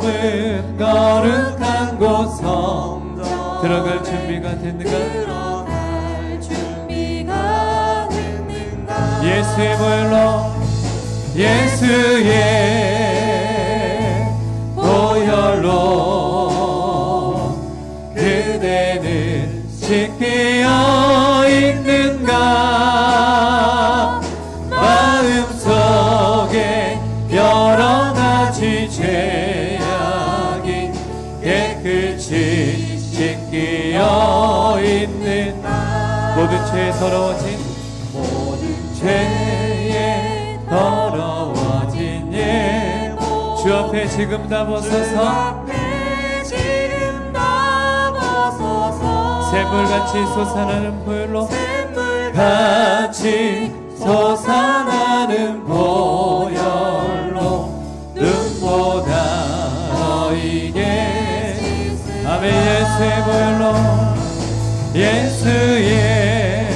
좁은 거룩한 곳 성전 들어갈 준비가 됐는가? 예수의 보혈로 예수의 보혈로 그대는 씻겨 있는가? 마음속에 여러 가지 죄악이 깨끗이 씻겨 있는 모든 죄에 더러워진 죄에 더러워진 주 앞에 지금 다 벗어서 샘물같이 솟아나는 보혈로 같이 솟아나는 보혈로 눈보다 너에게 아멘. 예수의 보혈로 예수의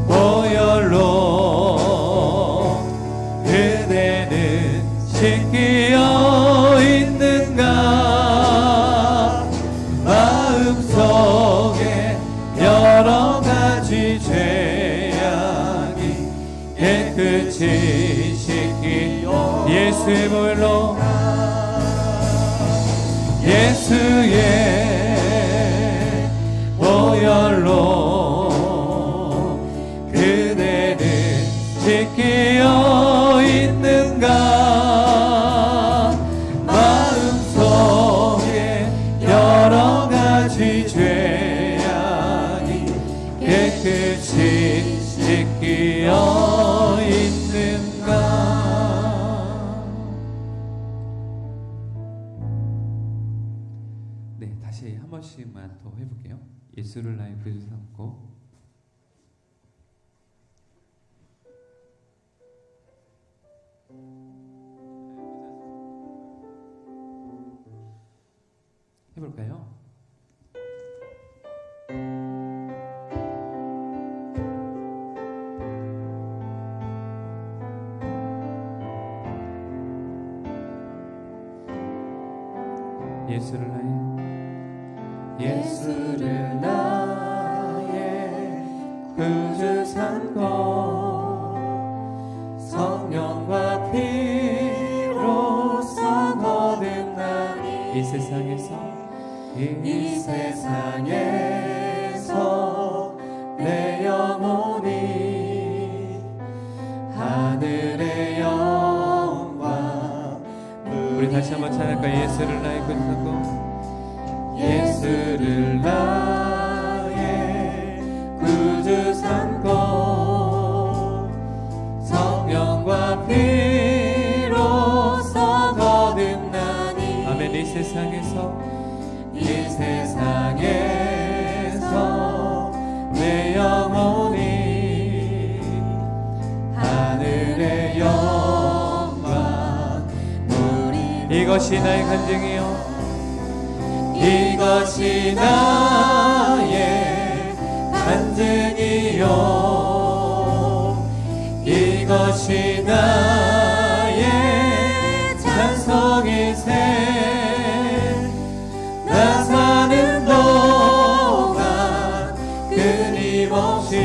보혈로 그대는 씻겨 있는가? 마음속에 여러 가지 죄악이 깨끗이 씻기어 예수의 보혈로 예수의 보혈로 그대는 씻겨 있는가? 마음속에 여러 가지 죄악이 깨끗이 씻겨 있는가? 네, 다시 한 번씩만 더 해볼게요. 예수를 나의 구주 삼고 해볼까요? 예수를 나의 구주 삼고 성령과 피로써 거듭나니 이 세상에서 내 영혼이 하늘의 영광 우리 다시 한번 찬양할까요? 예수를 나의 구주 삼고 예수를 나의 구주 삼고 성령과 피로써 거듭나니 아멘. 이 세상에서 내 영혼이 하늘의 영광 이것이 나의 간증이요 이것이 나의 간증이요 이것이 나의 찬송이세 나 사는 동안 끊임없이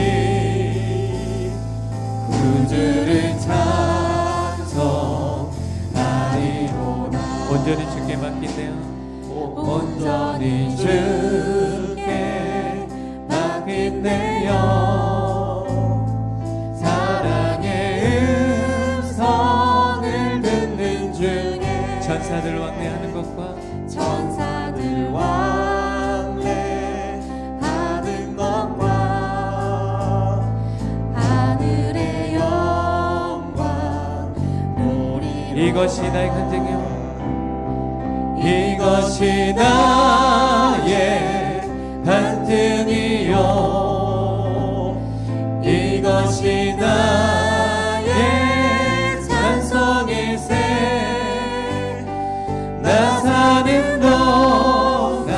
구주를 찬송하리로다 온전히 주께 맡긴대요 온전히 주께 맡긴대요 사랑의 음성을 듣는 중에 천사들 왕래하는 것과 천사들 왕래하는 것과 하늘의 영광 우리 이것이 나의 간증이요 이것이 나의 간증이요 이것이 나의 찬송이세 나 사는 동안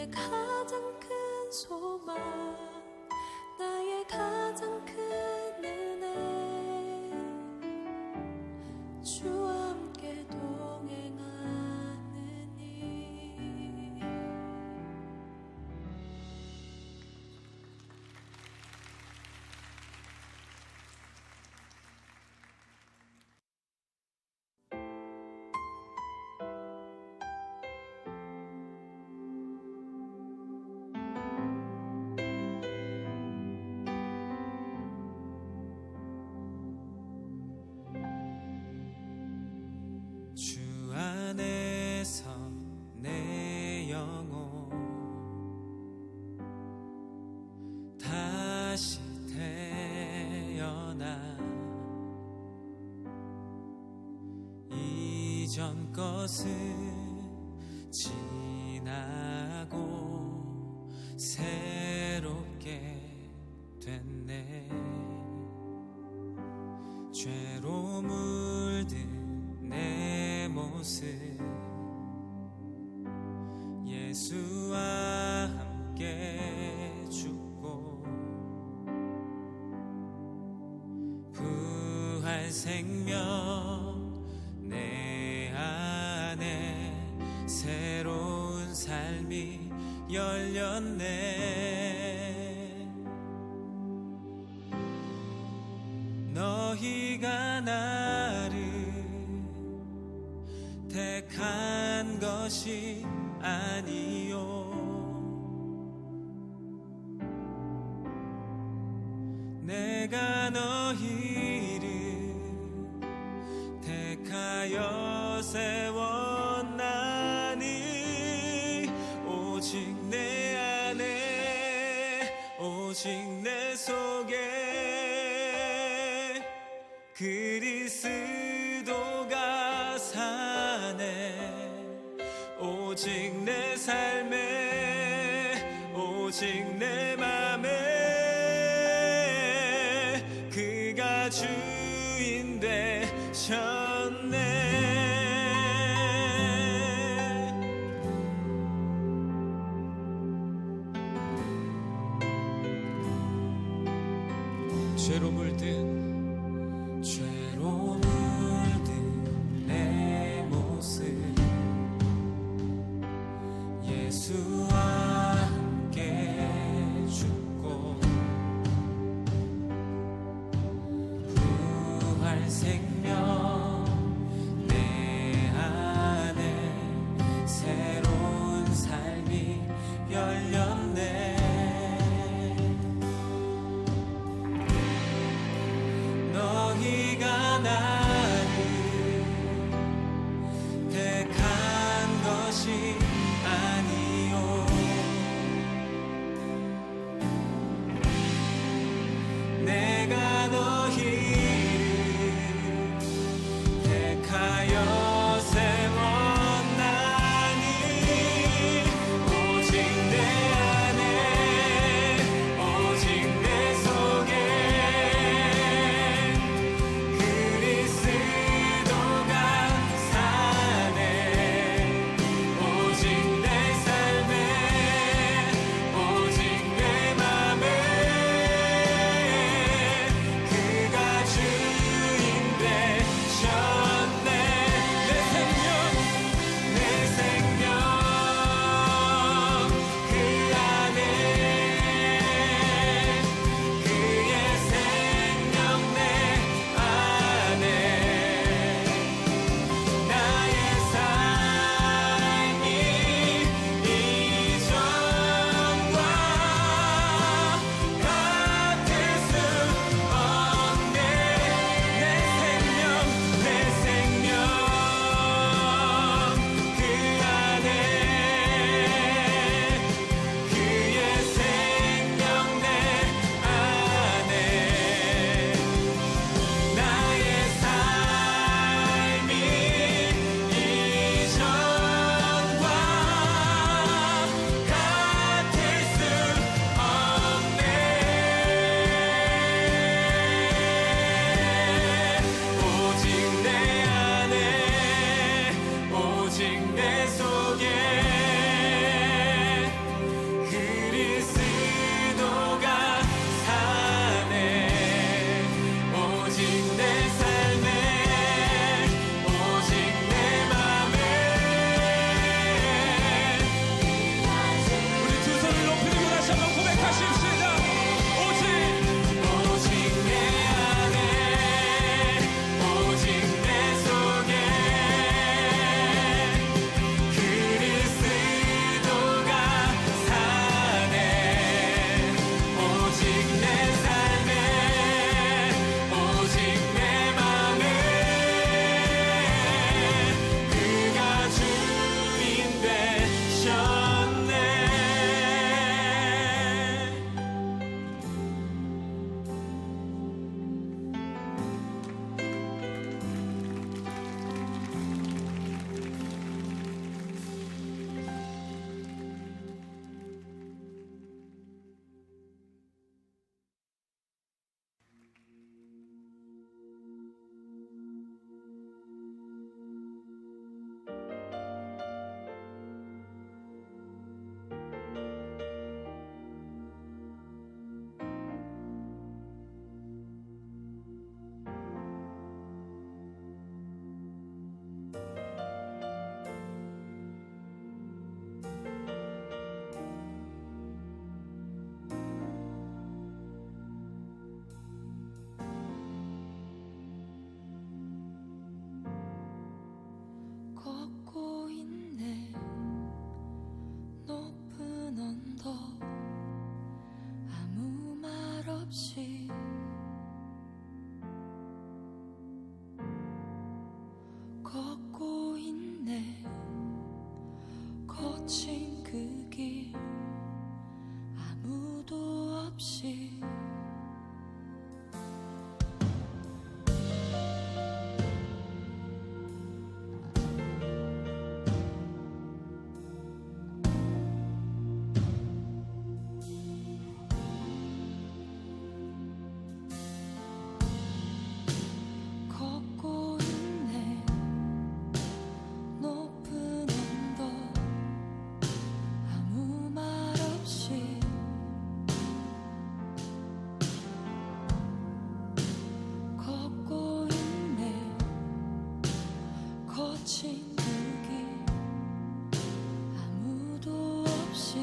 나의 가장 큰 소망, 나의 가장 큰 은혜, 주와 함께 동행하느니. 주 안에서 내 영혼 다시 태어나 이전 것은 지나고 새롭게 됐네. 죄로 물든 내 모습 예수와 함께 죽고 부활 생명 내 안에 새로운 삶이 열렸네. 너희가 나를 택한 것이 아니요 내가 너희를 택하여 세웠나니 오직 내 안에 오직 내 속에 그리스도가 사네. 오직 내 삶에 오직 내 맘에 그가 주인 되셨네. 죄로 물든 내 모습 예수와 함께 죽고 부활 생명 내 안에 새로운 삶이 열렸네. 걷고 있네 거친 그 길 아무도 없이 걷고 있네 높은 언덕 아무 말 없이 걷고 있네 거친 그 길 아무도 없이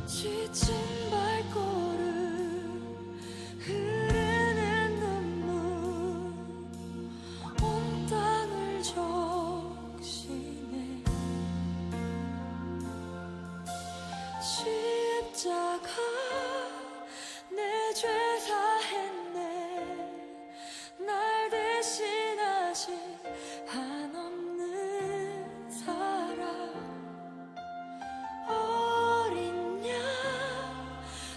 지친 발걸음 흐르는 눈물 온 땅을 적시네 십자가 내 죄 사했네 날 대신하신 한없는 사랑 어린 양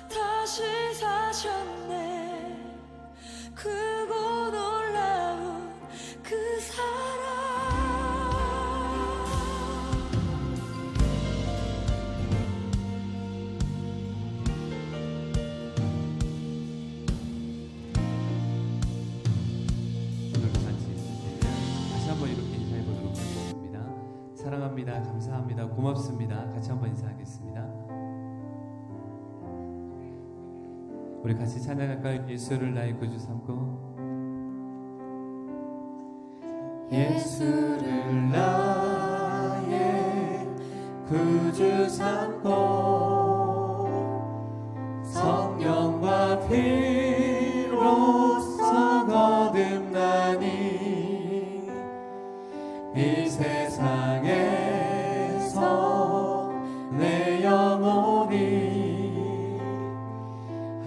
다시 사셨네 크고 놀라운 그 사랑 오늘 같이 다시 한번 이렇게 인사해 보도록 하겠습니다. 사랑합니다. 감사합니다. 고맙습니다. 같이 한번 인사하겠습니다. 우리 같이 찬양할까요? 예수를 나의 구주 삼고 예수를 나의 구주 삼고 성령과 피로써 거듭나니 이 세상에서 내 영혼이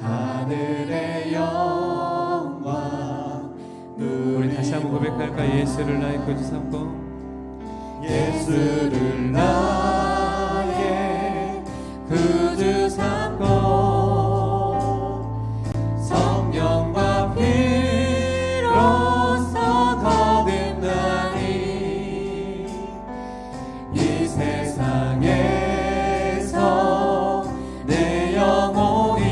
하늘의 영광 우리 다시 한번 고백할까? 예수를 나의 구주 삼고 예수를 나의 구주 삼고 성령과 피로써 거듭나니 이 세상에서 내 영혼이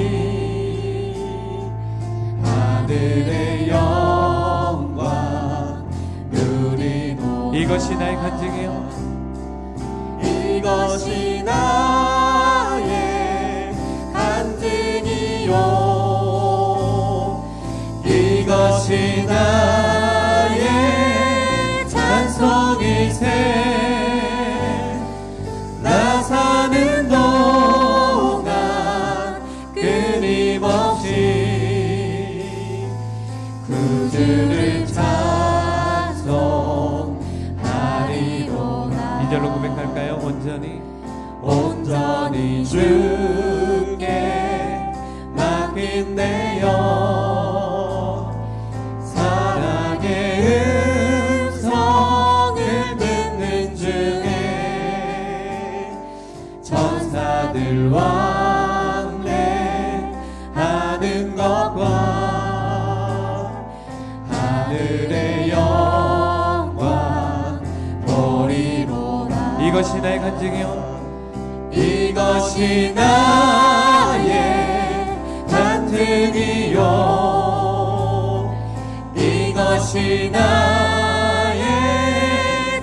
하늘의 영광 누리노 이것이 나의 간증이요 이것이 나의 간증이요 이것이 나의 찬송이세 나 사는 동안 끊임없이 구주를 찬송하리로다 이절로 고백할까요? 온전히 주께 맡긴 내 영 사랑의 음성을 듣는 중에 천사들 왕래하는 것과 하늘의 영광 보리로다 이것이 나의 간증이요 이것이 나의 간증이요 이것이 나의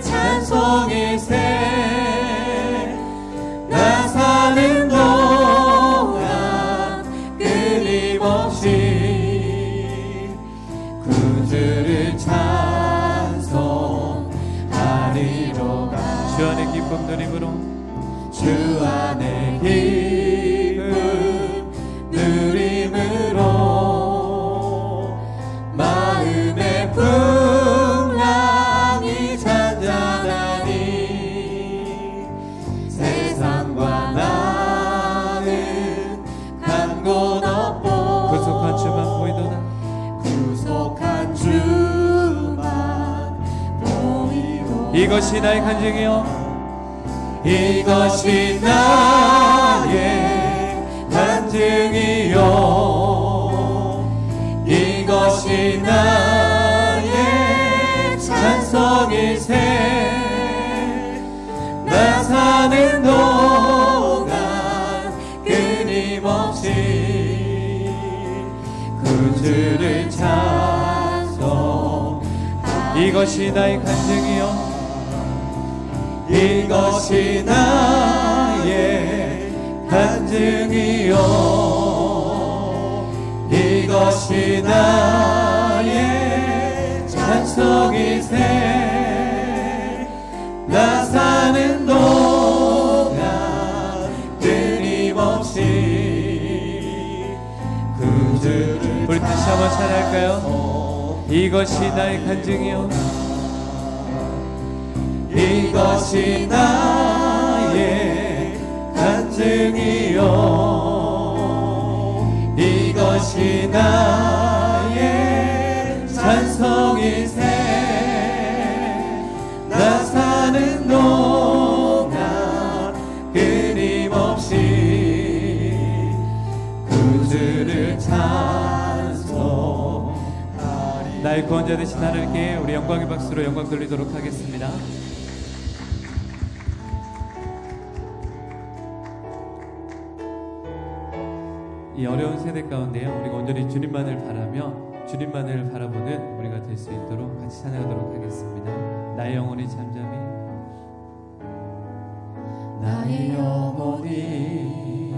찬송이세 나 사는 동안 끊임없이 구주를 찬송하리로다 주 안의 기쁨 누림으로 주 안의 기쁨 누림으로 마음의 풍랑이 잔잔하니 세상과 나는 간 곳 없고 구속한 주만 보이도다 구속한 주 이것이 나의 간증이요 이것이 나의 간증이요 이것이 나의 찬송일세 나 사는 동안 끊임없이 구주를 찬송 이것이 나의 간증이요 이것이 나의 간증이요 이것이 나의 찬송일세 나 사는 동안 끊임없이 구주를 우리 다시 한번 찬양할까요? 이것이 나의 간증이요 이것이 나의 간증이요 이것이 나의 찬송일세 나 사는 동안 끊임없이 구주를 찬송하리 나의 구원자 되신 하나님께 우리 영광의 박수로 영광 돌리도록 하겠습니다. 이 어려운 세대 가운데요 우리가 온전히 주님만을 바라며 주님만을 바라보는 우리가 될 수 있도록 같이 찬양하도록 하겠습니다. 나의 영혼이 잠잠히 나의 영혼이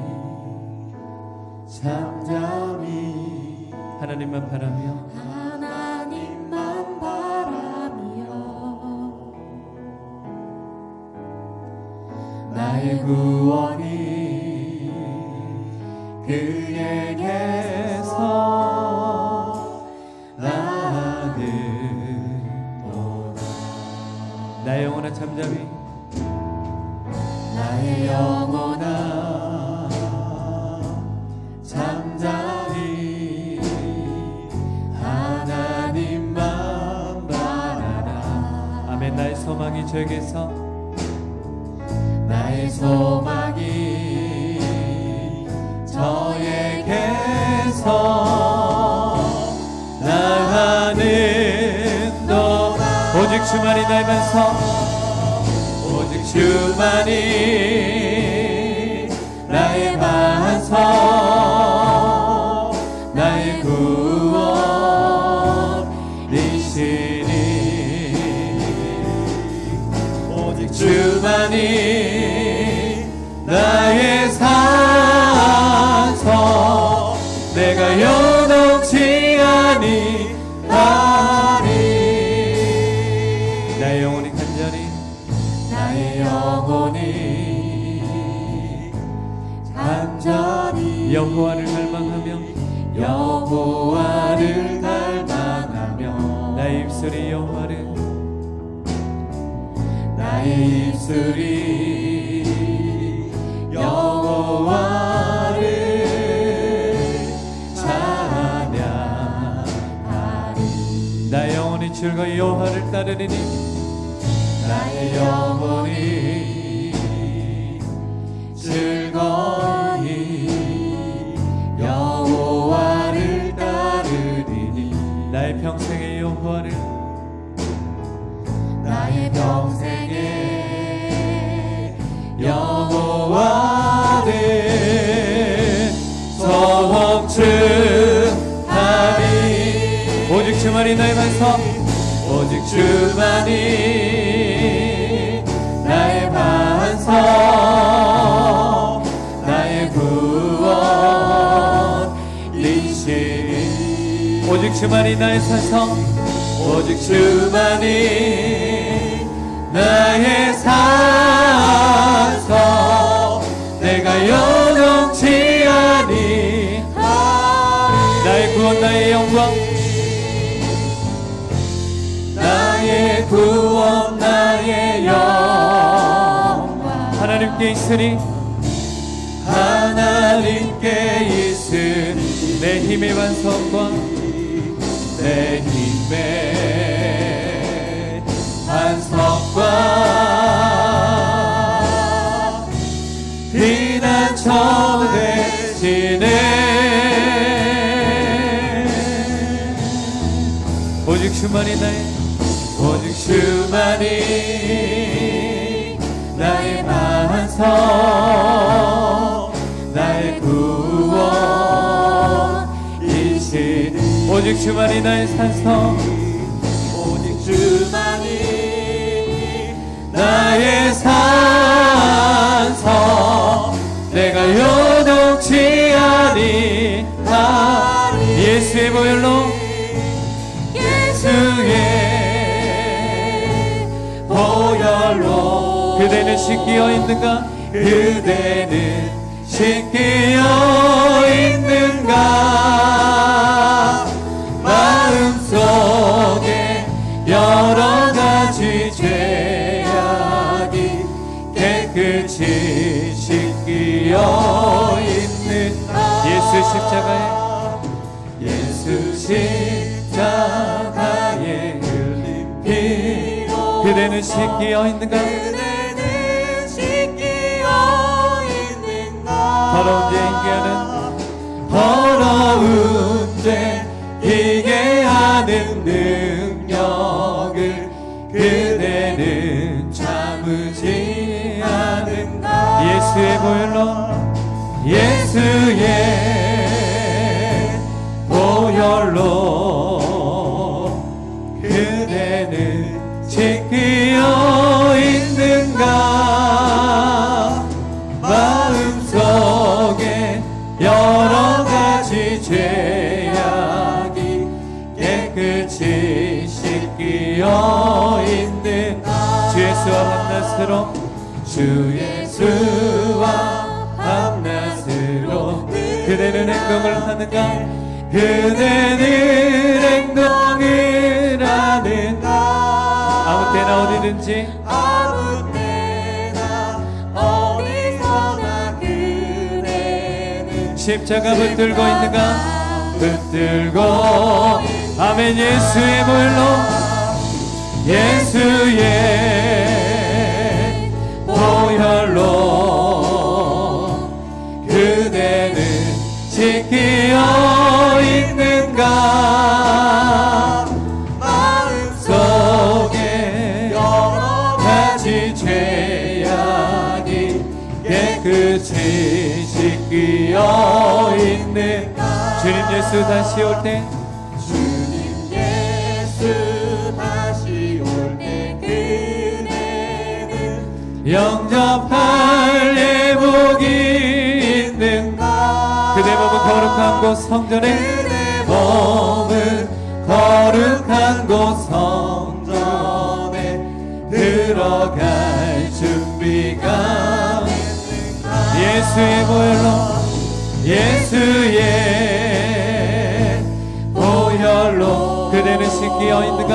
잠잠히 하나님만 바라며 하나님만 바라며 나의 구원이 그에게서 나는도다 나의 영혼아 잠잠히 나의 영혼아 잠잠히 하나님만 바라라 아멘. 나의 소망이 저에게서 나의 소망이 저에게서 나가는도다 오직 주만이 나의 반석 오직 주만이 나의 반석 나의 구원이시니 오직 주만이 나의 산성 내가 여동치 아니하리 나의 영혼이 간절히 나의 영혼이 간절히 여호와를 갈망하며 여호와를 갈망하며 나의 입술이 여호와를 나의 입술이 여호와를 찬양하리 나의 영혼이 즐거이 여호와를 따르리니 나의 영혼이 즐거이 여호와를 따르리니 나의 평생의 여호와를 나의 평생에 여호와를 성춘하리 오직 주만이 나의 반석 오직 주만이 나의 반석 나의 구원이시니 오직 주만이 나의 산성 오직 주만이 나의 산성 내가 여동치 아니하리 나의 구원 나의 영광 나의 구원 나의 영광 하나님께 있으니 하나님께 있은 내 힘의 반석과 내 힘의 반석과 피난처 되시네. 오직 주만이 나의 반석, 나의 구원이시니. 오직 주만이 나의 산성, 오직 주만이 나의 산성, 내가 요동치 아니하리. 예수의 보혈로 예수의 보혈로 그대는 씻기어 있는가? 그대는 씻기어 있는가. 마음속에 여러 가지 죄악이 깨끗이 씻기어 있는가. 예수 십자가에 흘린 피로 그대는 씻기어 있는가? 그대는 씻기어 있는가. 더러운 죄 인계하는 더러운 죄 인계하는 능력을 그대는 참으지 않는가. 예수의 보혈로 예수의 보혈로 그대는 지키어 있는가. 마음속에 여러 가지 죄악이 깨끗이 씻기어 있는가. 주 예수와 밤낮으로 주 예수와 밤낮으로 그대는 행동을 하는가? 그대는 행동을 하는가. 아무 때나 어디든지 아무 때나 어디서나 그대는 십자가 붙들고 있는가? 붙들고 아멘. 예수의 보혈로 예수의 보혈로 그대는 지키어 있는가. 마음속에 여러 가지 죄악이 깨끗이 씻기어 있는가. 주님 예수 다시 올 때 주님 예수 다시 올 때 그대는 영접할 예복이 있는가. 그대 몸은 거룩한 곳 성전에 그대 몸은 거룩한 곳 성전에 들어갈 준비가 됐는가. 예수의 보혈로 예수의 보혈로 그대는 씻기어 있는가?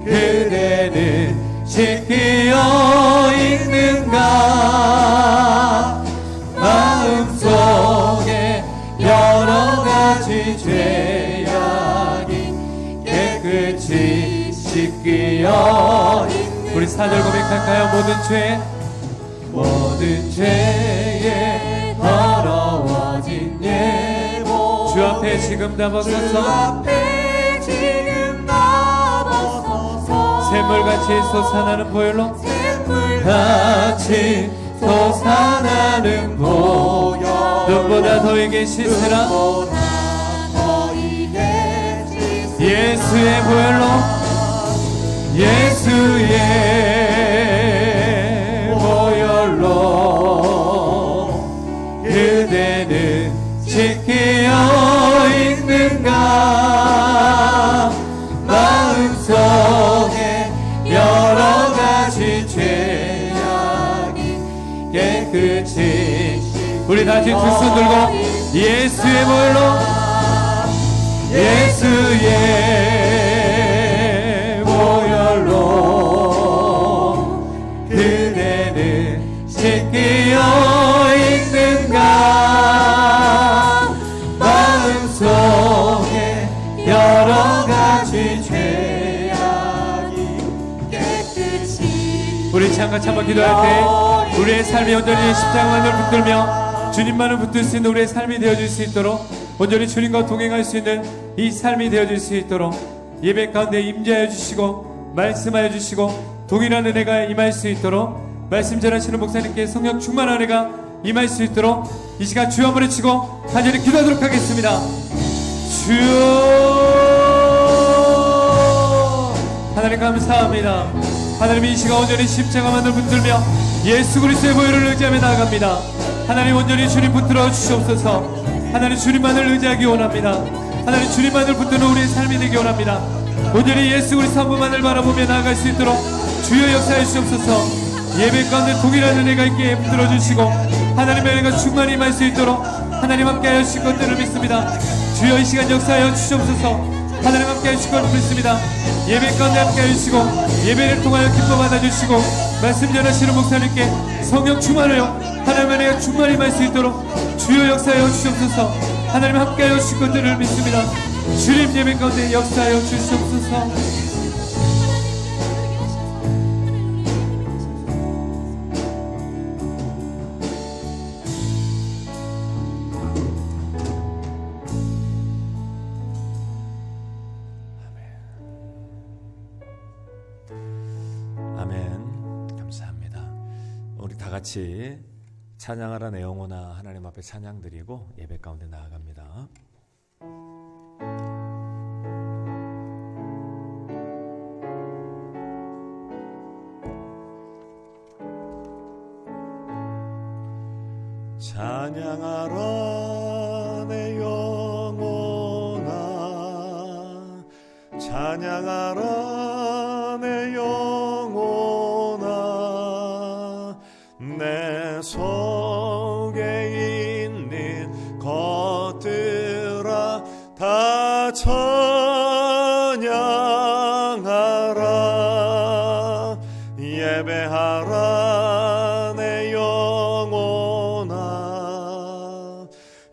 그대는 씻기어 있는가. 마음속에 여러 가지 죄악이 깨끗이 씻기어 있는가. 우리 사절 고백할까요? 모든 죄에 더러워진 예복 주 앞에 지금 다 주 벗어서 앞에 지금 다 벗어서 샘물같이 솟아나는 보혈로 샘물같이 솟아나는 보혈 눈보다 더이게 씻으라. 눈보다 더이게 씻으라. 예수의 보혈로 예수의 보혈로 그대는 지키어 있는가. 마음속에 여러 가지 죄악이 깨끗이 우리 다시 두 손 들고 예수의 보혈로 예수의 보혈로 그대는 씻기어 있는가. 마음속에 여러 가지 죄악이 깨끗이 같이 한번 기도할 때 우리의 삶이 온전히 십자가만을 붙들며 주님만을 붙들 수 있는 우리의 삶이 되어줄 수 있도록, 온전히 주님과 동행할 수 있는 이 삶이 되어줄 수 있도록 예배 가운데 임재하여 주시고 말씀하여 주시고 동일한 은혜가 임할 수 있도록, 말씀 전하시는 목사님께 성령 충만한 은혜가 임할 수 있도록 이 시간 주여 한번 외치고 간절히 기도하도록 하겠습니다. 주여, 하나님 감사합니다. 하나님 이 시간 온전히 십자가만을 붙들며 예수 그리스도의 보혈을 의지하며 나아갑니다. 하나님 온전히 주님 붙들어 주시옵소서. 하나님 주님만을 의지하기 원합니다. 하나님 주님만을 붙드는 우리의 삶이 되기 원합니다. 온전히 예수 그리스도 한 분만을 바라보며 나아갈 수 있도록 주여 역사해 주시옵소서. 예배 가운데 동일한 은혜가 있게 붙들어 주시고 하나님의 은혜가 충만히 임할 수 있도록 하나님 함께하여 주실 것들을 믿습니다. 주여 이 시간 역사하여 주시옵소서. 하나님 함께하여 주실 것을 믿습니다. 예배 가운데 함께하여 주시고 예배를 통하여 기뻐 받아주시고 말씀 전하시는 목사님께 성령 충만하여 하나님의 은혜가 충만히 임할 수 있도록 주여 역사하여 주시옵소서. 하나님 함께하여 주실 것들을 믿습니다. 주님 예배 가운데 역사하여 주시옵소서. 아멘. 감사합니다. 우리 다 같이 찬양하라 내 영혼아 하나님 앞에 찬양 드리고 예배 가운데 나아갑니다. 찬양하라 내 영혼아 찬양하라 내 영혼아 내 속에 있는 것들아 다 찬양하라 예배하라 내 영혼아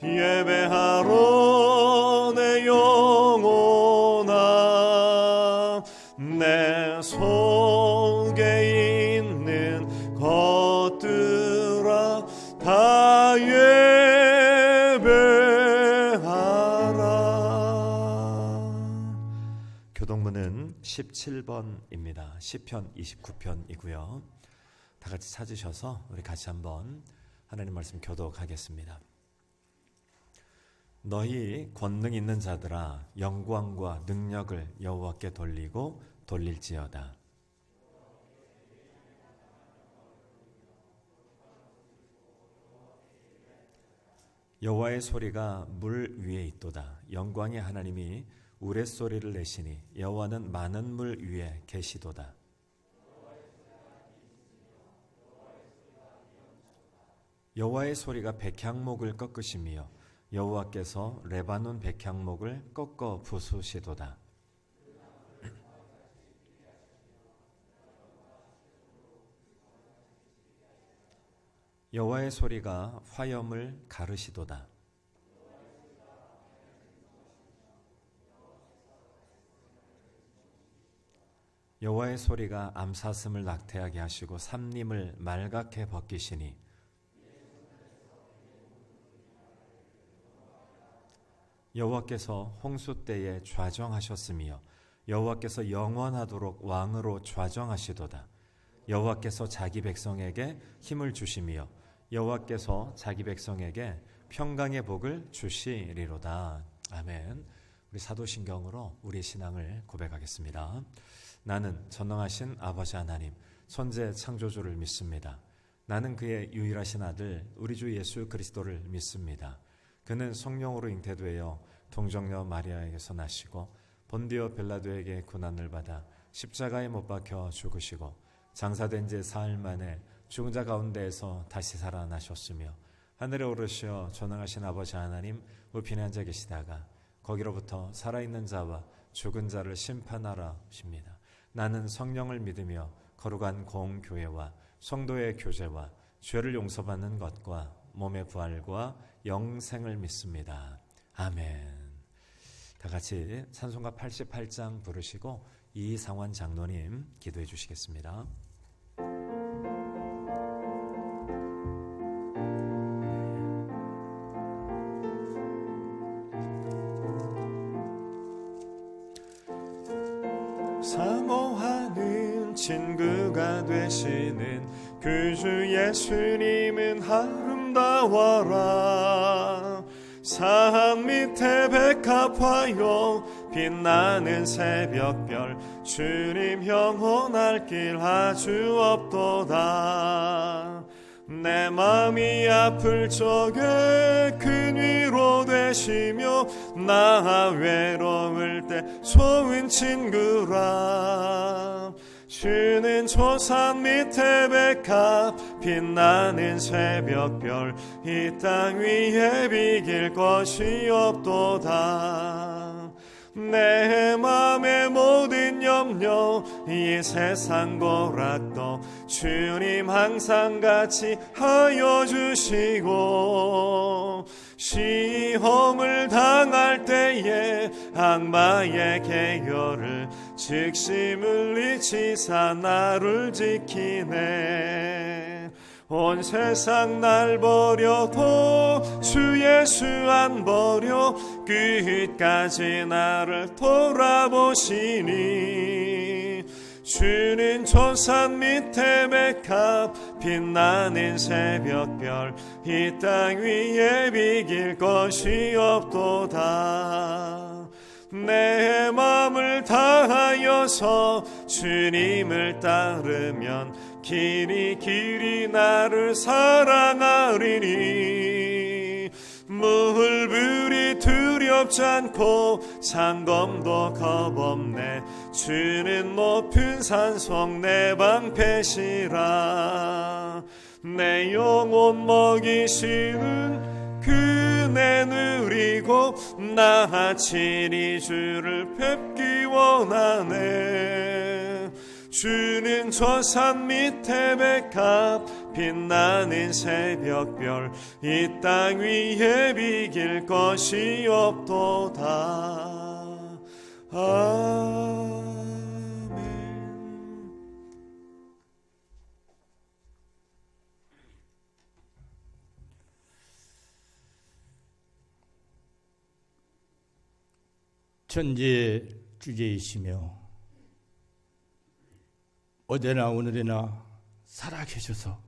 예배하라 내 영혼아 내 속에 있는 것들아 다 예배하라. 교동문은 17번입니다. 시편 29편이고요. 다 같이 찾으셔서 우리 같이 한번 하나님 말씀 교독하겠습니다. 너희 권능 있는 자들아 영광과 능력을 여호와께 돌리고 돌릴지어다. 여호와의 소리가 물 위에 있도다. 영광의 하나님이 우레소리를 내시니 여호와는 많은 물 위에 계시도다. 여호와의 소리가 백향목을 꺾으시며 여호와께서 레바논 백향목을 꺾어 부수시도다. 여호와의 소리가 화염을 가르시도다. 여호와의 소리가 암사슴을 낙태하게 하시고 삼림을 말갛게 벗기시니 여호와께서 홍수 때에 좌정하셨으며 여호와께서 영원하도록 왕으로 좌정하시도다. 여호와께서 자기 백성에게 힘을 주시며 여호와께서 자기 백성에게 평강의 복을 주시리로다. 아멘. 우리 사도신경으로 우리 신앙을 고백하겠습니다. 나는 전능하신 아버지 하나님 천재 창조주를 믿습니다. 나는 그의 유일하신 아들 우리 주 예수 그리스도를 믿습니다. 그는 성령으로 잉태되어 동정녀 마리아에게서 나시고 본디오 빌라도에게 고난을 받아 십자가에 못 박혀 죽으시고 장사된 지 사흘 만에 죽은 자 가운데에서 다시 살아나셨으며 하늘에 오르시어 전능하신 아버지 하나님 우편에 앉아 계시다가 거기로부터 살아있는 자와 죽은 자를 심판하러 오십니다. 나는 성령을 믿으며 거룩한 공교회와 성도의 교제와 죄를 용서받는 것과 몸의 부활과 영생을 믿습니다. 아멘. 다 같이 찬송가 88장 부르시고 이상환 장로님 기도해 주시겠습니다. 되시는 그 주 예수님은 아름다워라. 산 밑에 백합화요 빛나는 새벽별 주님 영원할 길 아주 없도다. 내 맘이 아플 적에 큰 위로 되시며 나 외로울 때 좋은 친구라. 주는 초산 밑에 백합 빛나는 새벽별 이 땅 위에 비길 것이 없도다. 내 맘의 모든 염려 이 세상 고락도 주님 항상 같이 하여 주시고 시험을 당할 때에 악마의 계열을 즉시 물리치사 나를 지키네. 온 세상 날 버려도 주 예수 안 버려 끝까지 나를 돌아보시니. 주는 초산 밑에 백합 빛나는 새벽별 이 땅 위에 비길 것이 없도다. 내 맘을 다하여서 주님을 따르면 길이 나를 사랑하리니. 물불이 두렵지 않고 장검도 겁없네. 주는 높은 산속 내 방패시라. 내 영혼 먹이시는 그네 누리고 나 친히 주를 뵙기 원하네. 주는 저 산 밑에 백합 빛나는 새벽별 이 땅 위에 비길 것이 없도다. 아멘. 천지의 주제이시며 어제나 오늘이나 살아계셔서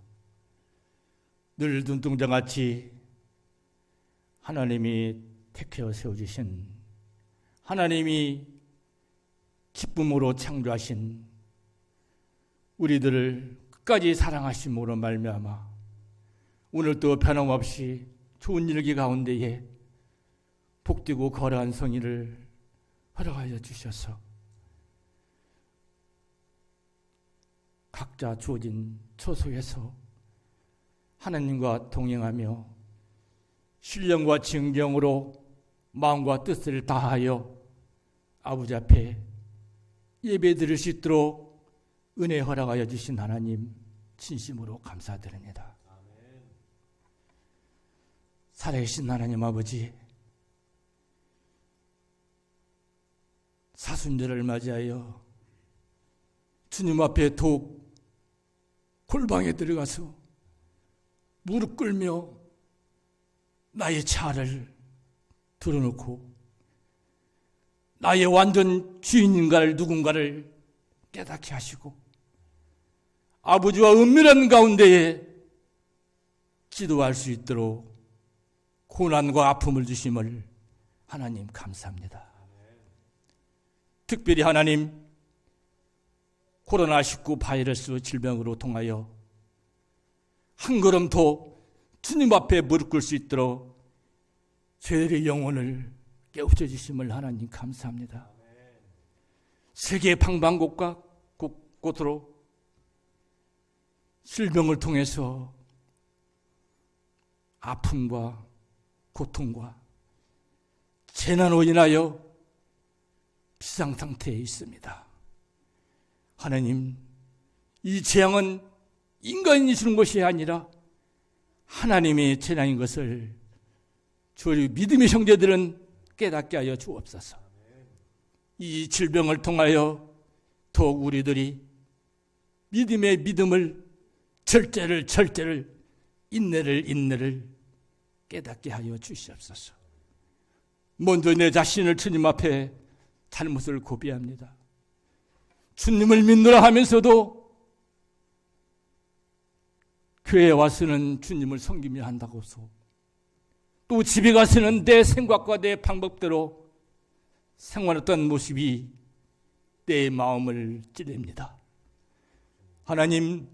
늘 눈동자같이 하나님이 택하여 세워주신, 하나님이 기쁨으로 창조하신 우리들을 끝까지 사랑하심으로 말미암아 오늘도 변함없이 좋은 일기 가운데에 복되고 거룩한 성의를 허락하여 주셔서 각자 주어진 처소에서 하나님과 동행하며 신령과 진경으로 마음과 뜻을 다하여 아버지 앞에 예배 드릴 수 있도록 은혜 허락하여 주신 하나님 진심으로 감사드립니다. 살아계신 하나님 아버지, 사순절을 맞이하여 주님 앞에 더욱 골방에 들어가서 무릎 꿇며 나의 차를 들어놓고 나의 완전 주인인가를 누군가를 깨닫게 하시고 아버지와 은밀한 가운데에 기도할 수 있도록 고난과 아픔을 주심을 하나님 감사합니다. 특별히 하나님, 코로나19 바이러스 질병으로 통하여 한 걸음 더 주님 앞에 무릎 꿇을 수 있도록 죄의 영혼을 깨우쳐 주심을 하나님 감사합니다. 세계 방방곡곡과 곳곳으로 질병을 통해서 아픔과 고통과 재난으로 인하여 비상상태에 있습니다. 하나님, 이 재앙은 인간이 주는 것이 아니라 하나님의 재앙인 것을 저희 믿음의 형제들은 깨닫게 하여 주옵소서. 이 질병을 통하여 더욱 우리들이 믿음의 믿음을, 절제를 인내를 깨닫게 하여 주시옵소서. 먼저 내 자신을 주님 앞에 잘못을 고비합니다. 주님을 믿노라 하면서도 교회에 와서는 주님을 섬기며 한다고서 또 집에 가서는 내 생각과 내 방법대로 생활했던 모습이 내 마음을 찔립니다. 하나님,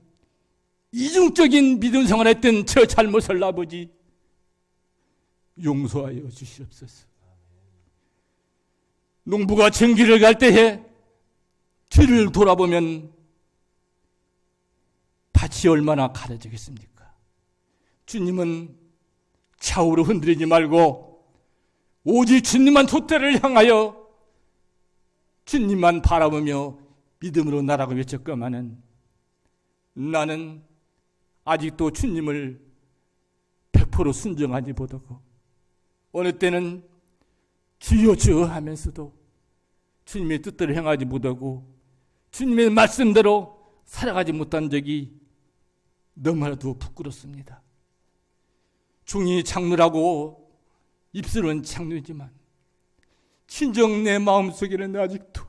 이중적인 믿음 생활했던 저 잘못을 아버지 용서하여 주시옵소서. 농부가 정기를 갈 때에 뒤를 돌아보면 밭이 얼마나 가려지겠습니까? 주님은 좌우로 흔들리지 말고 오직 주님만 돛대를 향하여 주님만 바라보며 믿음으로 나라고 외쳤건만은 나는 아직도 주님을 100% 순종하지 못하고 어느 때는 주여 주여 하면서도 주님의 뜻대로 행하지 못하고 주님의 말씀대로 살아가지 못한 적이 너무나도 부끄럽습니다. 종이 장로라고 입술은 장로이지만 진정 내 마음속에는 아직도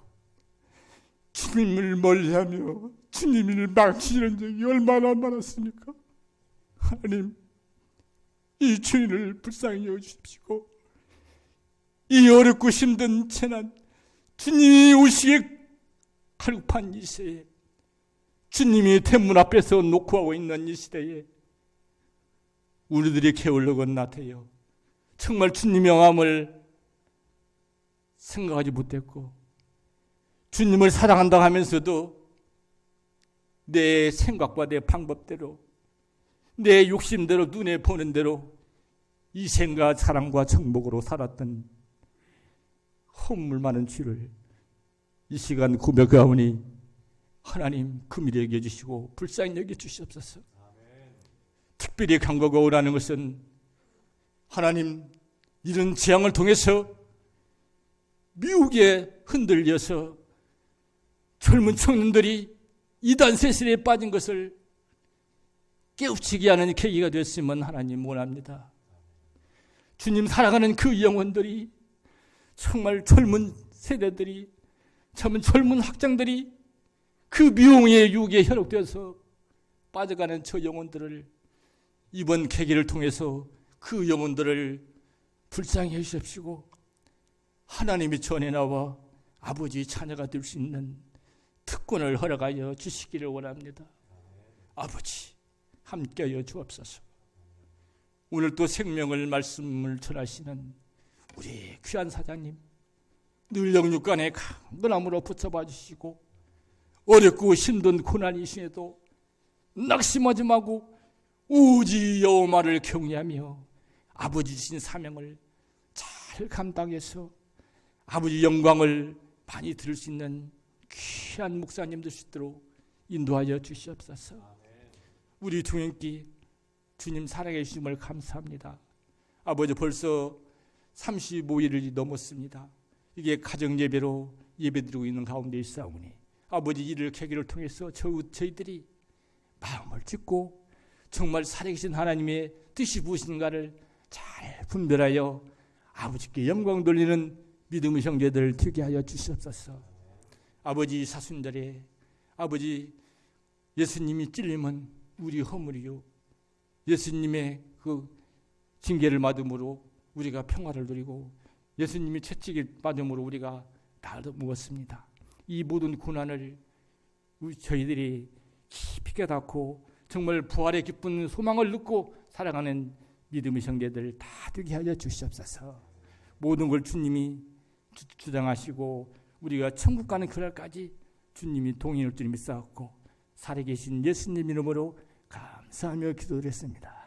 주님을 멀리하며 주님을 망치는 적이 얼마나 많았습니까? 하나님, 이 주인을 불쌍히 여주십시오. 이 어렵고 힘든 재난, 주님이 오시기 갈급한 이 시대에, 주님이 대문 앞에서 녹화하고 있는 이 시대에 우리들이 게을르고 나태여 정말 주님의 마음을 생각하지 못했고 주님을 사랑한다고 하면서도 내 생각과 내 방법대로 내 욕심대로 눈에 보는 대로 이생과 사랑과 정복으로 살았던 허물 많은 죄를 이 시간 고백하오니 하나님 금일에 여겨주시고 불쌍히 여겨주시옵소서. 특별히 간구가 오라는 것은 하나님 이런 재앙을 통해서 미혹에 흔들려서 젊은 청년들이 이단 세실에 빠진 것을 깨우치게 하는 계기가 됐으면 하나님 원합니다. 주님 살아가는 그 영혼들이 정말 젊은 세대들이 젊은 학장들이 그 미혹의 유혹에 현혹되어서 빠져가는 저 영혼들을 이번 계기를 통해서 그 영혼들을 불쌍히 해주십시고 하나님이 전에 나와 아버지 자녀가 될 수 있는 특권을 허락하여 주시기를 원합니다. 아버지 함께하여 주옵소서. 오늘 또 생명을 말씀을 전하시는 우리 귀한 사장님 늘 영육간에 강건함으로 붙여봐 주시고 어렵고 힘든 고난이 있음에도 낙심하지 말고 오직 여호와를 경외하며 아버지 주신 사명을 잘 감당해서 아버지 영광을 많이 들을 수 있는 귀한 목사님들 수 있도록 인도하여 주시옵소서. 우리 동행기 주님 사랑해 주심을 감사합니다. 아버지 벌써 35일이 넘었습니다. 이게 가정예배로 예배드리고 있는 가운데 있사오니 아버지 이를 계기를 통해서 저희들이 마음을 찢고 정말 살아계신 하나님의 뜻이 무엇인가를 잘 분별하여 아버지께 영광 돌리는 믿음의 형제들 되게 하여 주시옵소서. 아버지 사순절에 아버지 예수님이 찔림은 우리 허물이요 예수님의 그 징계를 받음으로 우리가 평화를 누리고 예수님이 채찍을 받음으로 우리가 나를 먹었습니다. 이 모든 고난을 저희들이 깊이 깨닫고 정말 부활의 기쁜 소망을 넣고 살아가는 믿음의 형제들 다 되게 하여 주시옵소서. 모든 걸 주님이 주장하시고 우리가 천국 가는 그날까지 주님이 동행을 주님이 쌓았고 살아계신 예수님 이름으로 감사하며 기도드렸습니다.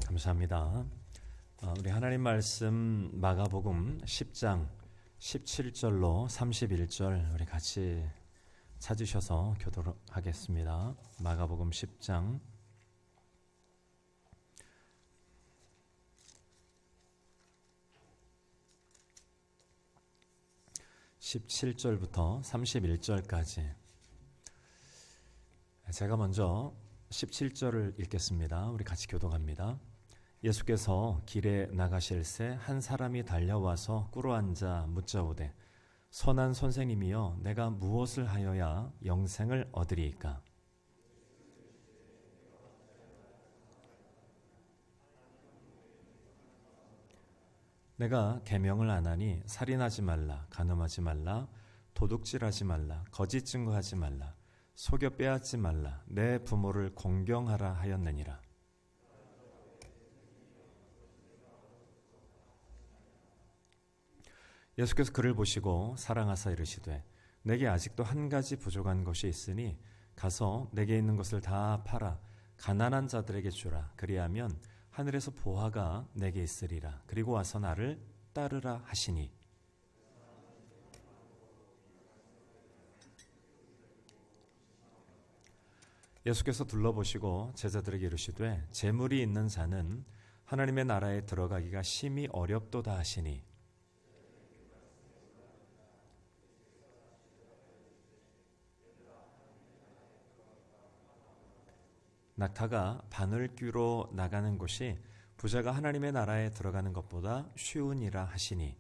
감사합니다. 우리 하나님 말씀 마가복음 10장 17절로 31절 우리 같이 찾으셔서 교도하겠습니다. 마가복음 10장 17절부터 31절까지 제가 먼저 17절을 읽겠습니다. 우리 같이 교독합니다. 예수께서 길에 나가실새 한 사람이 달려와서 꿇어앉아 묻자오되 선한 선생님이여 내가 무엇을 하여야 영생을 얻으리이까? 내가 계명을 안 하니 살인하지 말라, 간음하지 말라, 도둑질하지 말라, 거짓 증거하지 말라, 속여 빼앗지 말라, 내 부모를 공경하라 하였느니라. 예수께서 그를 보시고 사랑하사 이르시되 내게 아직도 한 가지 부족한 것이 있으니 가서 내게 있는 것을 다 팔아 가난한 자들에게 주라. 그리하면 하늘에서 보화가 내게 있으리라. 그리고 와서 나를 따르라 하시니 예수께서 둘러보시고 제자들에게 이르시되 재물이 있는 자는 하나님의 나라에 들어가기가 심히 어렵도다 하시니 낙타가 바늘 귀로 나가는 곳이 부자가 하나님의 나라에 들어가는 것보다 쉬우니라 하시니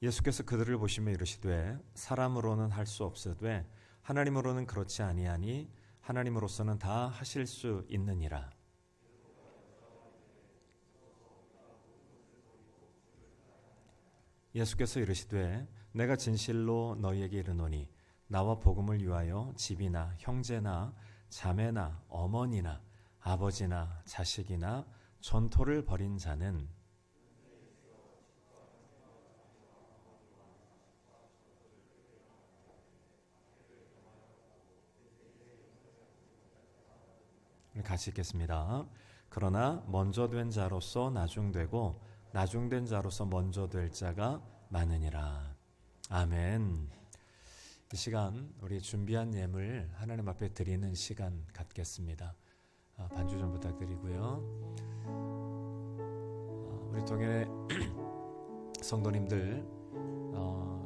예수께서 그들을 보시며 이르시되 사람으로는 할 수 없으되 하나님으로는 그렇지 아니하니 하나님으로서는 다 하실 수 있느니라. 예수께서 이르시되 내가 진실로 너희에게 이르노니 나와 복음을 위하여 집이나 형제나 자매나 어머니나 아버지나 자식이나 전토를 벌인 자는 같이 읽겠습니다. 그러나 먼저 된 자로서 나중되고 나중된 자로서 먼저 될 자가 많으니라. 아멘. 이 시간 우리 준비한 예물 하나님 앞에 드리는 시간 갖겠습니다. 반주 좀 부탁드리고요. 우리 동해 성도님들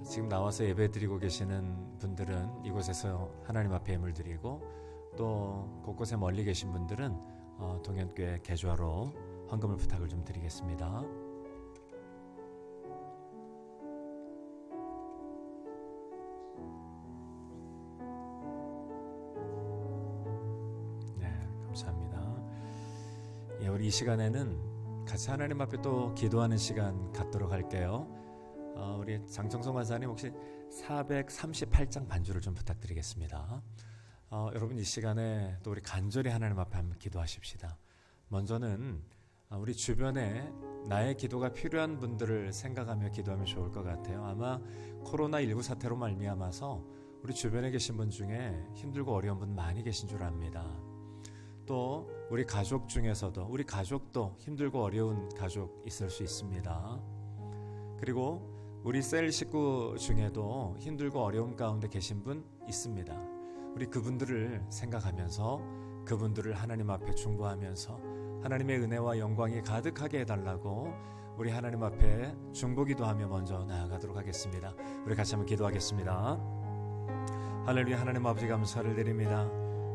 지금 나와서 예배 드리고 계시는 분들은 이곳에서 하나님 앞에 예물 드리고 또 곳곳에 멀리 계신 분들은 동현교회 개조하러 헌금을 부탁을 좀 드리겠습니다. 감사합니다. 예, 우리 이 시간에는 같이 하나님 앞에 또 기도하는 시간 갖도록 할게요. 우리 장청성 관사님 혹시 438장 반주를 좀 부탁드리겠습니다. 여러분 이 시간에 또 우리 간절히 하나님 앞에 한번 기도하십시다. 먼저는 우리 주변에 나의 기도가 필요한 분들을 생각하며 기도하면 좋을 것 같아요. 아마 코로나19 사태로 말미암아서 우리 주변에 계신 분 중에 힘들고 어려운 분 많이 계신 줄 압니다. 또 우리 가족 중에서도 우리 가족도 힘들고 어려운 가족 있을 수 있습니다. 그리고 우리 셀 식구 중에도 힘들고 어려운 가운데 계신 분 있습니다. 우리 그분들을 생각하면서 그분들을 하나님 앞에 중보하면서 하나님의 은혜와 영광이 가득하게 해달라고 우리 하나님 앞에 중보기도 하며 먼저 나아가도록 하겠습니다. 우리 같이 한번 기도하겠습니다. 할렐루야. 하나님 아버지 감사를 드립니다.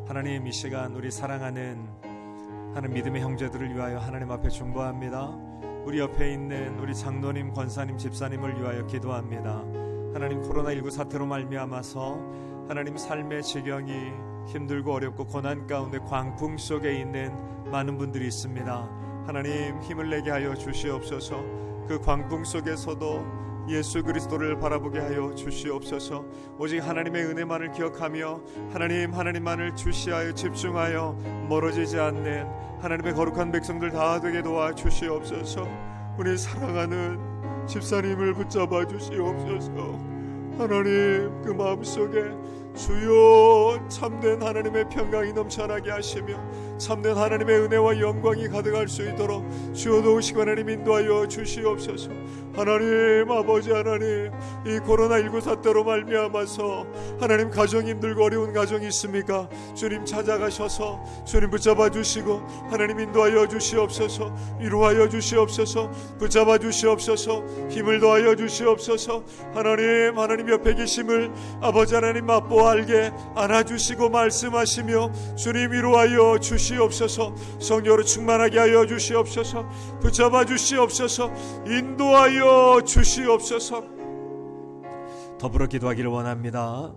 하나님 이 시간 우리 사랑하는 하나님 믿음의 형제들을 위하여 하나님 앞에 중보합니다. 우리 옆에 있는 우리 장로님, 권사님, 집사님을 위하여 기도합니다. 하나님 코로나19 사태로 말미암아서 하나님 삶의 지경이 힘들고 어렵고 고난 가운데 광풍 속에 있는 많은 분들이 있습니다. 하나님 힘을 내게 하여 주시옵소서. 그 광풍 속에서도 예수 그리스도를 바라보게 하여 주시옵소서. 오직 하나님의 은혜만을 기억하며 하나님만을 주시하여 집중하여 멀어지지 않는 하나님의 거룩한 백성들 다 되게 도와 주시옵소서. 우리 사랑하는 집사님을 붙잡아 주시옵소서. 하나님 그 마음속에 주여 참된 하나님의 평강이 넘쳐나게 하시며 참된 하나님의 은혜와 영광이 가득할 수 있도록 주여 도우시고 하나님 인도하여 주시옵소서. 하나님 아버지 하나님, 이 코로나19 사태로 말미암아서 하나님 가정이 힘들고 어려운 가정이 있습니까? 주님 찾아가셔서 주님 붙잡아 주시고 하나님 인도하여 주시옵소서. 위로하여 주시옵소서. 붙잡아 주시옵소서. 힘을 더하여 주시옵소서. 하나님 옆에 계심을 아버지 하나님 맛보아 알게 안아주시고 말씀하시며 주님 위로하여 주시옵소서. 성령으로 충만하게 하여 주시옵소서. 붙잡아 주시옵소서. 인도하여 주시옵소서. 더불어 기도하기를 원합니다.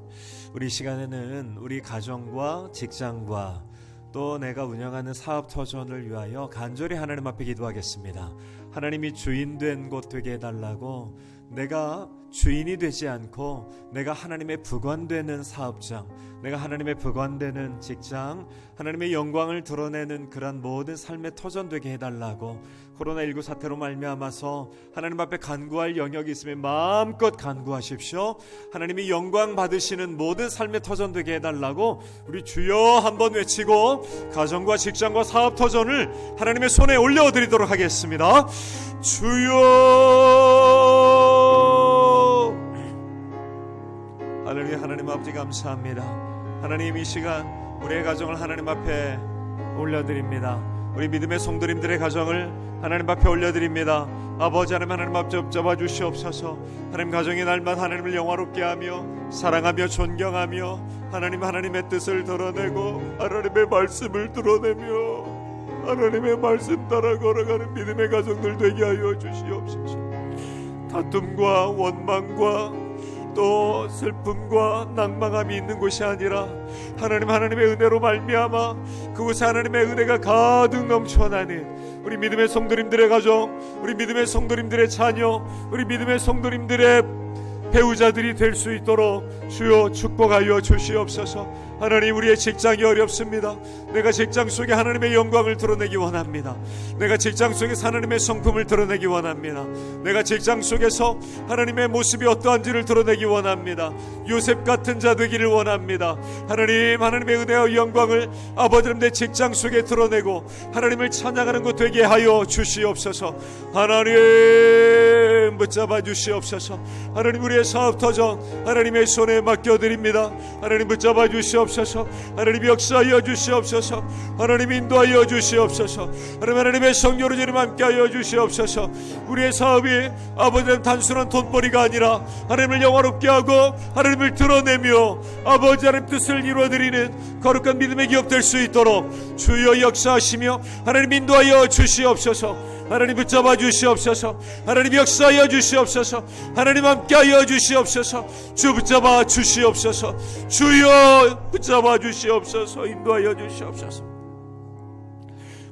우리 시간에는 우리 가정과 직장과 또 내가 운영하는 사업 터전을 위하여 간절히 하나님 앞에 기도하겠습니다. 하나님이 주인된 곳 되게 해달라고, 내가 주인이 되지 않고 내가 하나님의 부관되는 사업장, 내가 하나님의 부관되는 직장, 하나님의 영광을 드러내는 그러한 모든 삶의 터전 되게 해달라고, 코로나19 사태로 말미암아서 하나님 앞에 간구할 영역이 있으면 마음껏 간구하십시오. 하나님이 영광 받으시는 모든 삶의 터전 되게 해달라고 우리 주여 한번 외치고 가정과 직장과 사업 터전을 하나님의 손에 올려드리도록 하겠습니다. 주여, 할렐루야. 하나님 아버지 감사합니다. 하나님 이 시간 우리의 가정을 하나님 앞에 올려드립니다. 우리 믿음의 성도님들의 가정을 하나님 앞에 올려드립니다. 아버지 하나님 앞에 붙잡아 주시옵소서. 하나님 가정이 날마다 하나님을 영화롭게 하며 사랑하며 존경하며 하나님의 뜻을 드러내고 하나님의 말씀을 드러내며 하나님의 말씀 따라 걸어가는 믿음의 가정들 되게 하여 주시옵소서. 다툼과 원망과 또 슬픔과 낭망함이 있는 곳이 아니라 하나님의 은혜로 말미암아 그곳에 하나님의 은혜가 가득 넘쳐나는 우리 믿음의 성도님들의 가정, 우리 믿음의 성도님들의 자녀, 우리 믿음의 성도님들의 배우자들이 될 수 있도록 주여 축복하여 주시옵소서. 하나님 우리의 직장이 어렵습니다. 내가 직장 속에 하나님의 영광을 드러내기 원합니다. 내가 직장 속에서 하나님의 성품을 드러내기 원합니다. 내가 직장 속에서 하나님의 모습이 어떠한지를 드러내기 원합니다. 요셉 같은 자 되기를 원합니다. 하나님의 은혜와 영광을 아버지는 내 직장 속에 드러내고 하나님을 찬양하는 것 되게 하여 주시옵소서. 하나님 붙잡아 주시옵소서. 하나님 우리의 사업 터전 하나님의 손에 맡겨드립니다. 하나님 붙잡아 주시옵소서. 하나님 역사하여 주시옵소서. 하나님 인도하여 주시옵소서. 하나님의 성령으로 주님 함께하여 주시옵소서. 우리의 사업이 아버지는 단순한 돈벌이가 아니라 하나님을 영화롭게 하고 하나님을 드러내며 아버지 하나님 뜻을 이루어드리는 거룩한 믿음의 기업 될 수 있도록 주여 역사하시며 하나님 인도하여 주시옵소서. 하나님 붙잡아 주시옵소서. 하나님 역사하여 주시옵소서. 하나님 함께하여 주시옵소서. 주 붙잡아 주시옵소서. 주여 붙잡아 주시옵소서. 인도하여 주시옵소서.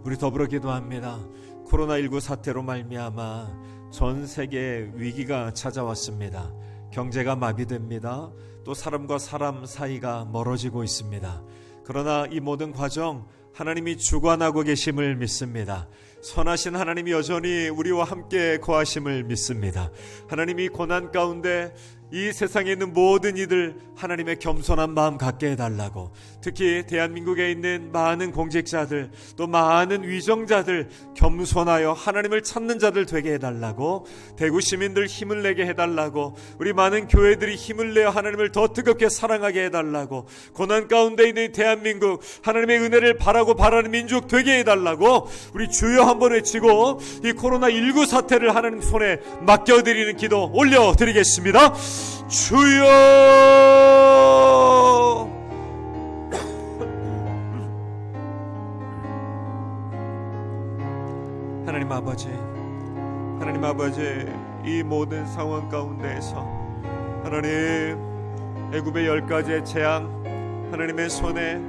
우리 더불어 기도합니다. 코로나19 사태로 말미암아 전 세계에 위기가 찾아왔습니다. 경제가 마비됩니다. 또 사람과 사람 사이가 멀어지고 있습니다. 그러나 이 모든 과정 하나님이 주관하고 계심을 믿습니다. 선하신 하나님이 여전히 우리와 함께 거하심을 믿습니다. 하나님이 고난 가운데 이 세상에 있는 모든 이들 하나님의 겸손한 마음 갖게 해달라고, 특히 대한민국에 있는 많은 공직자들 또 많은 위정자들 겸손하여 하나님을 찾는 자들 되게 해달라고, 대구 시민들 힘을 내게 해달라고, 우리 많은 교회들이 힘을 내어 하나님을 더 뜨겁게 사랑하게 해달라고, 고난 가운데 있는 대한민국 하나님의 은혜를 바라고 바라는 민족 되게 해달라고 우리 주여 한번 외치고 이 코로나19 사태를 하나님 손에 맡겨드리는 기도 올려드리겠습니다. 주여, 하나님 아버지 이 모든 상황 가운데에서 하나님 애굽의 10가지의 재앙 하나님의 손에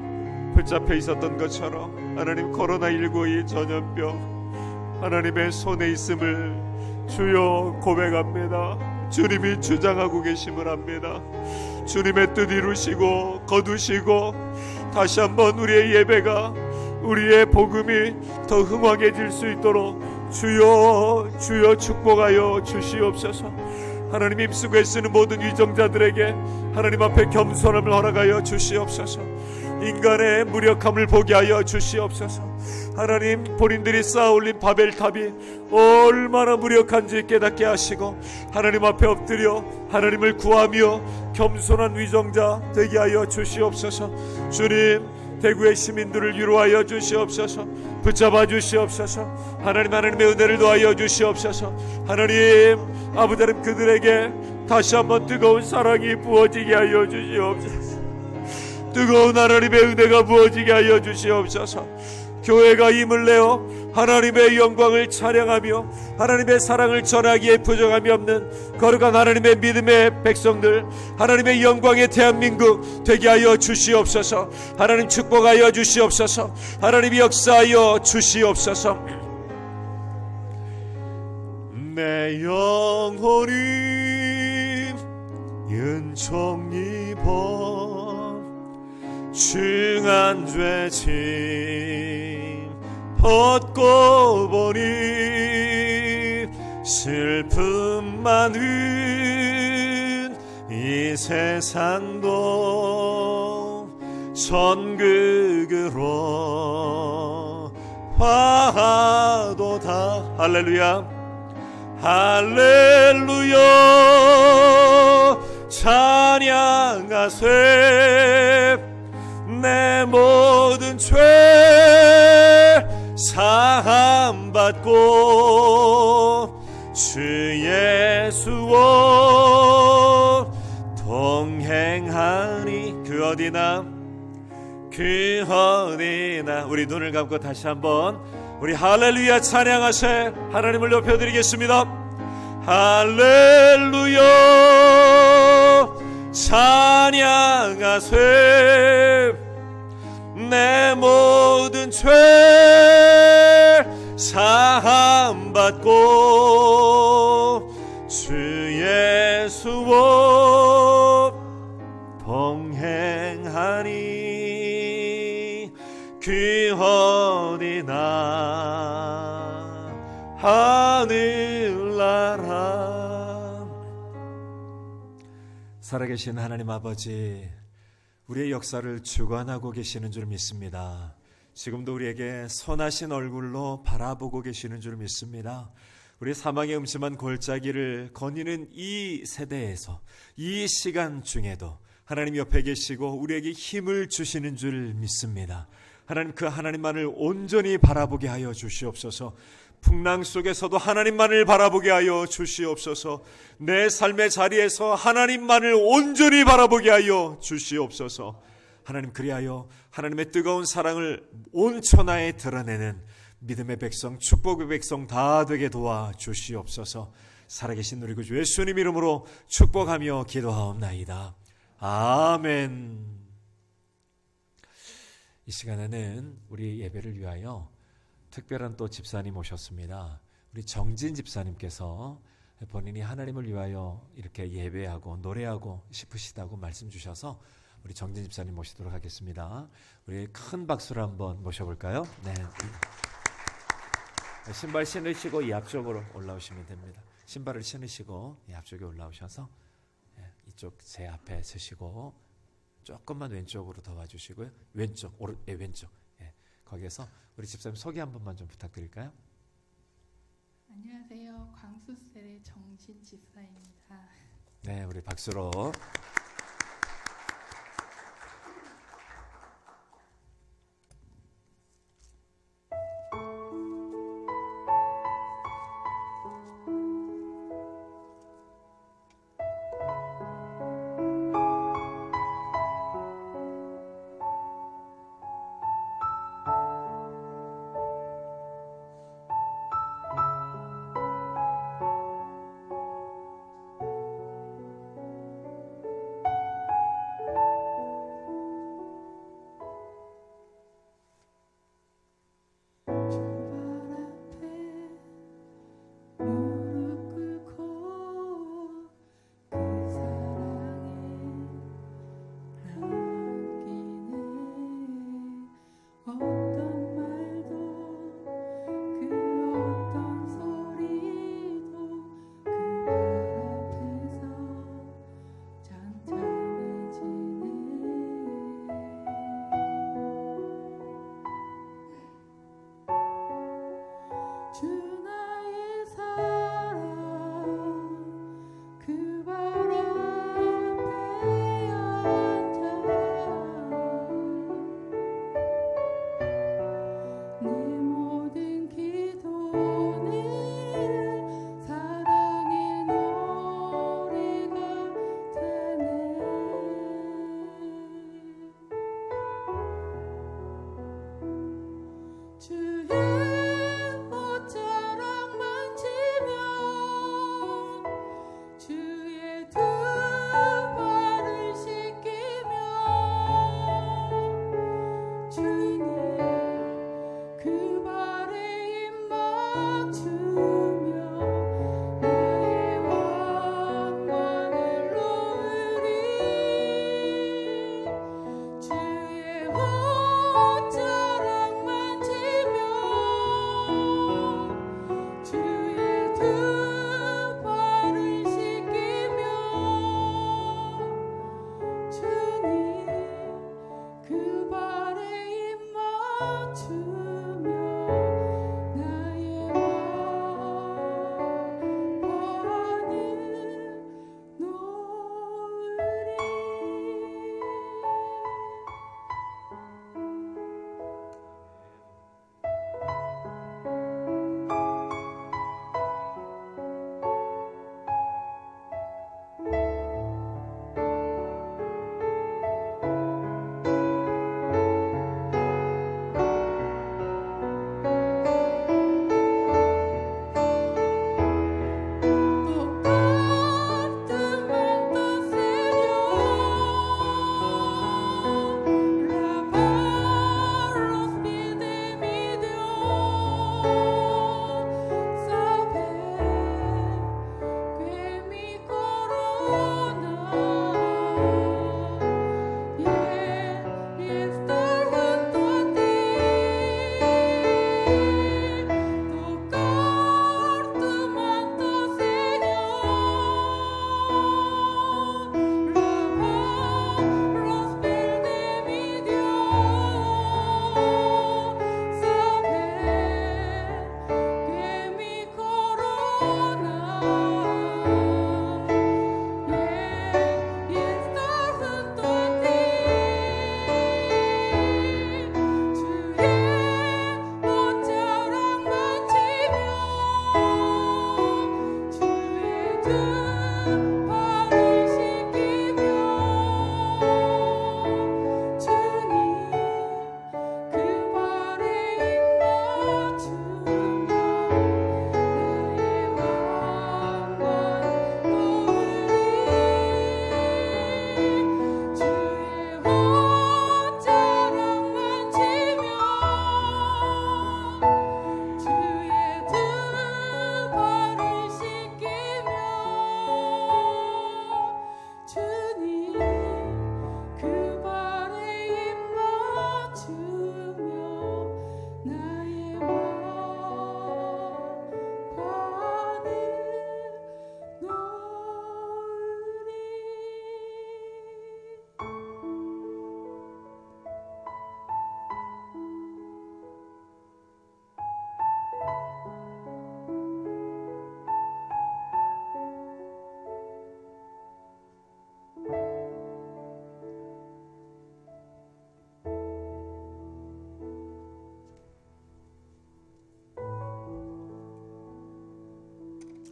붙잡혀 있었던 것처럼 하나님 코로나19의 전염병 하나님의 손에 있음을 주여 고백합니다. 주님이 주장하고 계심을 합니다. 주님의 뜻 이루시고 거두시고 다시 한번 우리의 예배가 우리의 복음이 더 흥황해질 수 있도록 주여 축복하여 주시옵소서. 하나님 힘쓰고 애쓰는 모든 위정자들에게 하나님 앞에 겸손함을 허락하여 주시옵소서. 인간의 무력함을 보게 하여 주시옵소서. 하나님, 본인들이 쌓아올린 바벨탑이 얼마나 무력한지 깨닫게 하시고 하나님 앞에 엎드려 하나님을 구하며 겸손한 위정자 되게 하여 주시옵소서. 주님, 대구의 시민들을 위로하여 주시옵소서. 붙잡아 주시옵소서. 하나님의 은혜를 더하여 주시옵소서. 하나님, 아버지 하나님, 그들에게 다시 한번 뜨거운 사랑이 부어지게 하여 주시옵소서. 뜨거운 하나님의 은혜가 부어지게 하여 주시옵소서. 교회가 힘을 내어 하나님의 영광을 찬양하며 하나님의 사랑을 전하기에 부족함이 없는 거룩한 하나님의 믿음의 백성들, 하나님의 영광의 대한민국 되게 하여 주시옵소서. 하나님 축복하여 주시옵소서. 하나님 역사하여 주시옵소서. 내 영혼이 은총 입어 중한 죄짐 벗고 보니 슬픔 많은 이 세상도 천국으로 화도다. 할렐루야, 할렐루야. 찬양하세. 내 모든 죄 사함 받고 주 예수와 동행하니. 그 어디나 우리 눈을 감고 다시 한번 우리 할렐루야 찬양하세. 하나님을 높여드리겠습니다. 할렐루야 찬양하세. 내 모든 죄 사함 받고 주 예수와 동행하니. 그 어디나 하늘나라. 살아계신 하나님 아버지, 우리의 역사를 주관하고 계시는 줄 믿습니다. 지금도 우리에게 선하신 얼굴로 바라보고 계시는 줄 믿습니다. 우리 사망의 음침한 골짜기를 거니는 이 세대에서, 이 시간 중에도 하나님 옆에 계시고 우리에게 힘을 주시는 줄 믿습니다. 하나님, 그 하나님만을 온전히 바라보게 하여 주시옵소서. 풍랑 속에서도 하나님만을 바라보게 하여 주시옵소서. 내 삶의 자리에서 하나님만을 온전히 바라보게 하여 주시옵소서. 하나님, 그리하여 하나님의 뜨거운 사랑을 온 천하에 드러내는 믿음의 백성, 축복의 백성 다 되게 도와 주시옵소서. 살아계신 우리 구주 예수님 이름으로 축복하며 기도하옵나이다. 아멘. 이 시간에는 우리 예배를 위하여 특별한 또 집사님 오셨습니다. 우리 정진 집사님께서 본인이 하나님을 위하여 이렇게 예배하고 노래하고 싶으시다고 말씀 주셔서 우리 정진 집사님 모시도록 하겠습니다. 우리 큰 박수로 한번 모셔볼까요? 네. 신발 신으시고 이 앞쪽으로 올라오시면 됩니다. 신발을 신으시고 이 앞쪽에 올라오셔서 이쪽 제 앞에 서시고 조금만 왼쪽으로 더 와주시고요. 왼쪽, 왼쪽. 거기에서 우리 집사님 소개 한 번만 좀 부탁드릴까요? 안녕하세요. 광수셀의 정진 집사입니다. 네, 우리 박수로.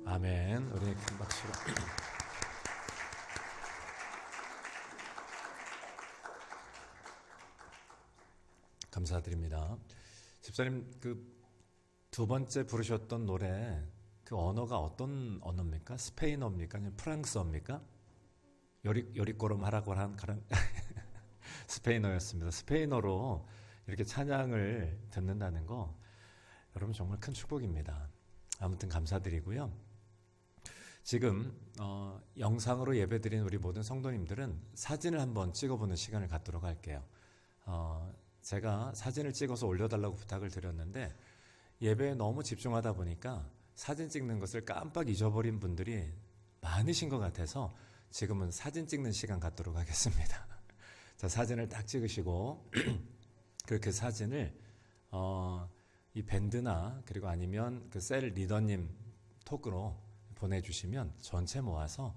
아멘. 우리 큰 박수로. 감사드립니다. 집사님 그 두 번째 부르셨던 노래 그 언어가 어떤 언어입니까? 스페인어입니까? 아니면 프랑스어입니까? 요리꼬름 하라고 한 그런 스페인어였습니다. 스페인어로 이렇게 찬양을 듣는다는 거 여러분 정말 큰 축복입니다. 아무튼 감사드리고요. 지금 영상으로 예배드린 우리 모든 성도님들은 사진을 한번 찍어보는 시간을 갖도록 할게요. 제가 사진을 찍어서 올려달라고 부탁을 드렸는데 예배에 너무 집중하다 보니까 사진 찍는 것을 깜빡 잊어버린 분들이 많으신 것 같아서 지금은 사진 찍는 시간 갖도록 하겠습니다. 자, 사진을 딱 찍으시고 그렇게 사진을 이 밴드나 그리고 아니면 그 셀 리더님 톡으로 보내주시면 전체 모아서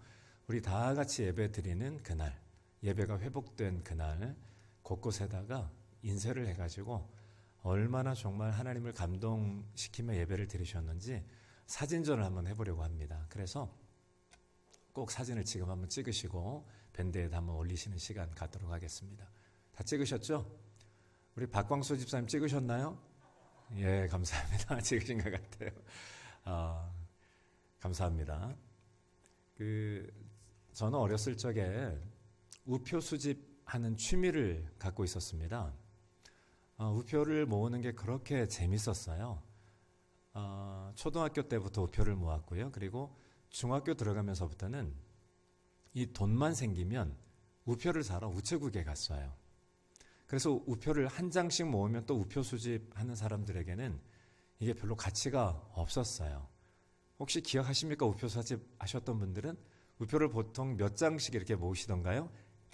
우리 다 같이 예배 드리는 그날, 예배가 회복된 그날 곳곳에다가 인쇄를 해가지고 얼마나 정말 하나님을 감동시키며 예배를 드리셨는지 사진전을 한번 해보려고 합니다. 그래서 꼭 사진을 지금 한번 찍으시고 밴드에다 한번 올리시는 시간 갖도록 하겠습니다. 다 찍으셨죠? 우리 박광수 집사님 찍으셨나요? 예, 감사합니다. 찍으신 것 같아요. 감사합니다. 저는 어렸을 적에 우표 수집하는 취미를 갖고 있었습니다. 우표를 모으는 게 그렇게 재밌었어요. 초등학교 때부터 우표를 모았고요. 그리고 중학교 들어가면서부터는 이 돈만 생기면 우표를 사러 우체국에 갔어요. 그래서 우표를 한 장씩 모으면 또 우표 수집하는 사람들에게는 이게 별로 가치가 없었어요. 혹시 기억하십니까? 우표 수집하셨던 분들은 우표를 보통 몇 장씩 이렇게 모으시던가요?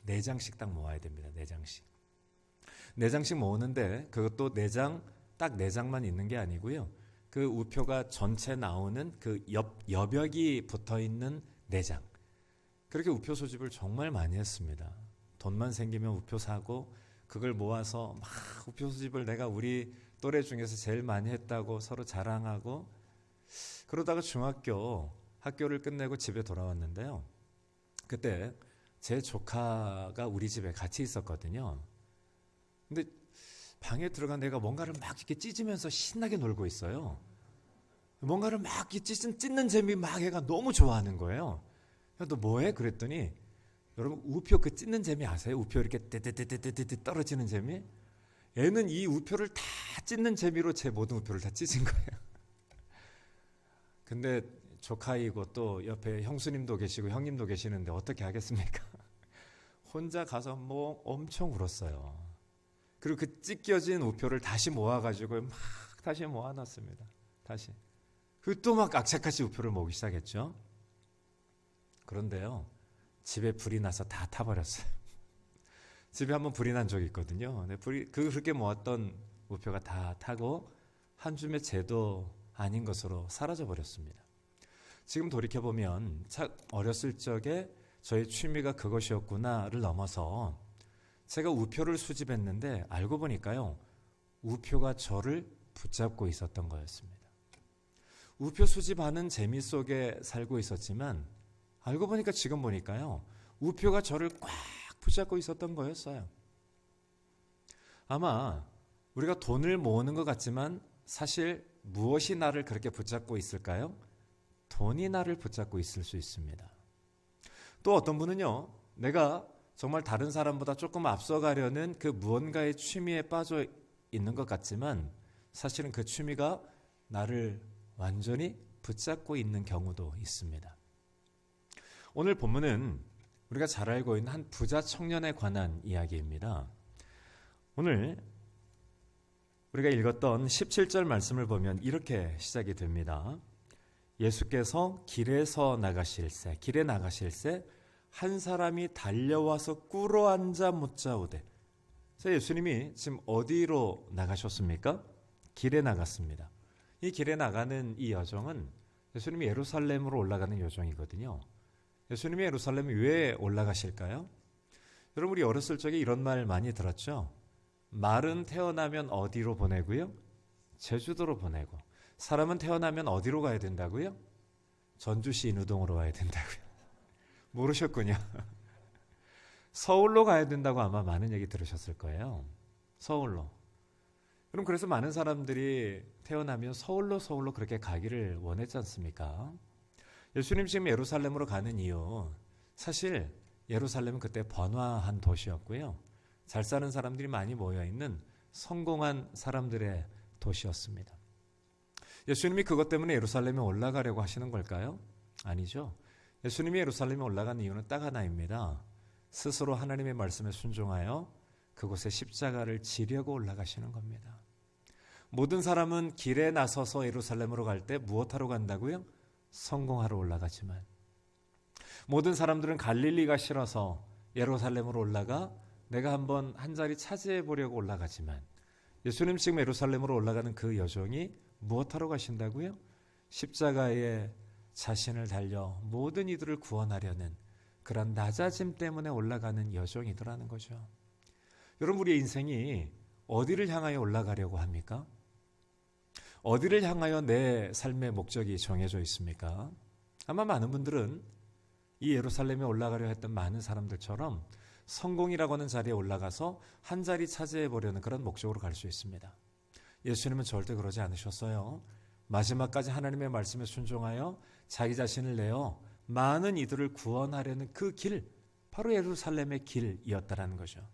4장씩 딱 모아야 됩니다. 4장씩. 4장씩 모으는데 그것도 4장, 딱 4장만 있는 게 아니고요. 그 우표가 전체 나오는 그 여벽이 붙어있는 4장. 그렇게 우표 소집을 정말 많이 했습니다. 돈만 생기면 우표 사고 그걸 모아서 막 우표 소집을 내가 우리 또래 중에서 제일 많이 했다고 서로 자랑하고, 그러다가 학교를 끝내고 집에 돌아왔는데요. 그때 제 조카가 우리 집에 같이 있었거든요. 근데 방에 들어간 내가 뭔가를 막 이렇게 찢으면서 신나게 놀고 있어요. 뭔가를 막 찢는 재미 막 얘가 너무 좋아하는 거예요. 야, 너 뭐해? 그랬더니, 여러분 우표 그 찢는 재미 아세요? 우표 이렇게 떼떼떼떼떼떼 떨어지는 재미? 얘는 이 우표를 다 찢는 재미로 제 모든 우표를 다 찢은 거예요. 근데 조카이고 또 옆에 형수님도 계시고 형님도 계시는데 어떻게 하겠습니까? 혼자 가서 뭐 엄청 울었어요. 그리고 그 찢겨진 우표를 다시 모아가지고 막 다시 모아놨습니다. 다시. 그리고 또 막 악착같이 우표를 모으기 시작했죠. 그런데요, 집에 불이 나서 다 타버렸어요. 집에 한번 불이 난 적이 있거든요. 그렇게 모았던 우표가 다 타고 한 줌의 재도 아닌 것으로 사라져 버렸습니다. 지금 돌이켜보면 참 어렸을 적에 저의 취미가 그것이었구나를 넘어서 제가 우표를 수집했는데 알고 보니까요, 우표가 저를 붙잡고 있었던 거였습니다. 우표 수집하는 재미 속에 살고 있었지만 알고 보니까 지금 보니까요, 우표가 저를 꽉 붙잡고 있었던 거였어요. 아마 우리가 돈을 모으는 것 같지만 사실 무엇이 나를 그렇게 붙잡고 있을까요? 돈이 나를 붙잡고 있을 수 있습니다. 또 어떤 분은요, 내가 정말 다른 사람보다 조금 앞서가려는 그 무언가의 취미에 빠져 있는 것 같지만 사실은 그 취미가 나를 완전히 붙잡고 있는 경우도 있습니다. 오늘 본문은 우리가 잘 알고 있는 한 부자 청년에 관한 이야기입니다. 오늘 우리가 읽었던 17절 말씀을 보면 이렇게 시작이 됩니다. 예수께서 길에 나가실 새 한 사람이 달려와서 꿇어앉아 묻자오되. 예수님이 지금 어디로 나가셨습니까? 길에 나갔습니다. 이 길에 나가는 이 여정은 예수님이 예루살렘으로 올라가는 여정이거든요. 예수님이 예루살렘에 왜 올라가실까요? 여러분, 우리 어렸을 적에 이런 말 많이 들었죠? 말은 태어나면 어디로 보내고요? 제주도로 보내고. 사람은 태어나면 어디로 가야 된다고요? 전주시 인우동으로 가야 된다고요. 모르셨군요. 서울로 가야 된다고 아마 많은 얘기 들으셨을 거예요. 서울로. 그럼 그래서 많은 사람들이 태어나면 서울로 그렇게 가기를 원했지 않습니까? 예수님 지금 예루살렘으로 가는 이유, 사실 예루살렘은 그때 번화한 도시였고요. 잘 사는 사람들이 많이 모여있는 성공한 사람들의 도시였습니다. 예수님이 그것 때문에 예루살렘에 올라가려고 하시는 걸까요? 아니죠. 예수님이 예루살렘에 올라간 이유는 딱 하나입니다. 스스로 하나님의 말씀에 순종하여 그곳에 십자가를 지려고 올라가시는 겁니다. 모든 사람은 길에 나서서 예루살렘으로 갈 때 무엇하러 간다고요? 성공하러 올라가지만, 모든 사람들은 갈릴리가 싫어서 예루살렘으로 올라가 내가 한번 한 자리 차지해 보려고 올라가지만, 예수님 지금 예루살렘으로 올라가는 그 여정이 무엇하러 가신다고요? 십자가에 자신을 달려 모든 이들을 구원하려는 그런 낮아짐 때문에 올라가는 여정이더라는 거죠. 여러분, 우리의 인생이 어디를 향하여 올라가려고 합니까? 어디를 향하여 내 삶의 목적이 정해져 있습니까? 아마 많은 분들은 이 예루살렘에 올라가려 했던 많은 사람들처럼 성공이라고 하는 자리에 올라가서 한 자리 차지해 보려는 그런 목적으로 갈 수 있습니다. 예수님은 절대 그러지 않으셨어요. 마지막까지 하나님의 말씀에 순종하여 자기 자신을 내어 많은 이들을 구원하려는 그 길, 바로 예루살렘의 길이었다라는 거죠.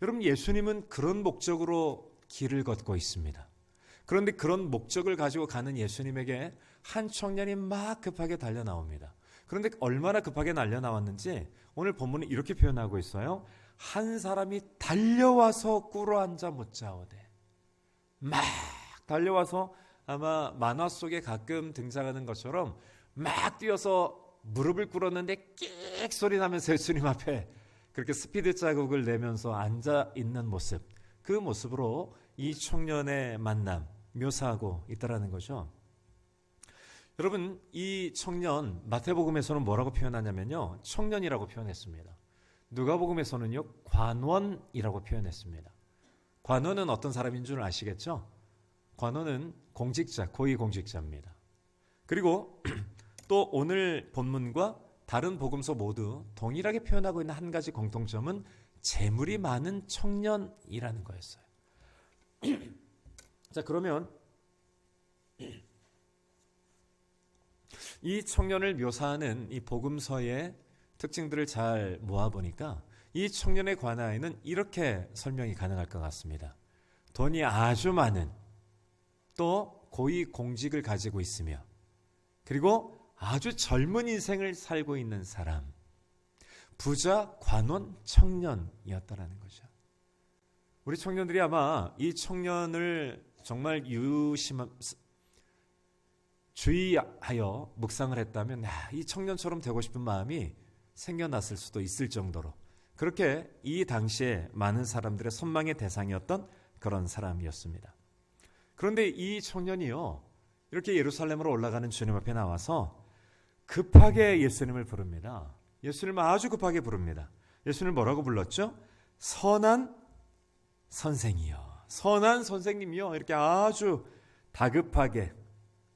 여러분, 예수님은 그런 목적으로 길을 걷고 있습니다. 그런데 그런 목적을 가지고 가는 예수님에게 한 청년이 막 급하게 달려 나옵니다. 그런데 얼마나 급하게 달려 나왔는지 오늘 본문은 이렇게 표현하고 있어요. 한 사람이 달려와서 꿇어앉아 묻자오되. 막 달려와서, 아마 만화 속에 가끔 등장하는 것처럼 막 뛰어서 무릎을 꿇었는데 끽 소리 나면서 예수님 앞에 그렇게 스피드 자국을 내면서 앉아 있는 모습, 그 모습으로 이 청년의 만남 묘사하고 있다라는 거죠. 여러분, 이 청년 마태복음에서는 뭐라고 표현하냐면요, 청년이라고 표현했습니다. 누가복음에서는요, 관원이라고 표현했습니다. 관원은 어떤 사람인 줄 아시겠죠? 관원은 공직자, 고위공직자입니다. 그리고 또 오늘 본문과 다른 복음서 모두 동일하게 표현하고 있는 한 가지 공통점은 재물이 많은 청년이라는 거였어요. 자, 그러면 이 청년을 묘사하는 이 복음서의 특징들을 잘 모아보니까 이 청년의 관하에는 이렇게 설명이 가능할 것 같습니다. 돈이 아주 많은, 또 고위 공직을 가지고 있으며, 그리고 아주 젊은 인생을 살고 있는 사람, 부자, 관원, 청년이었다라는 거죠. 우리 청년들이 아마 이 청년을 정말 주의하여 묵상을 했다면 이 청년처럼 되고 싶은 마음이 생겨났을 수도 있을 정도로 그렇게 이 당시에 많은 사람들의 선망의 대상이었던 그런 사람이었습니다. 그런데 이 청년이요, 이렇게 예루살렘으로 올라가는 주님 앞에 나와서 급하게 예수님을 부릅니다. 예수님을 아주 급하게 부릅니다. 예수님을 뭐라고 불렀죠? 선한 선생이요, 선한 선생님이요, 이렇게 아주 다급하게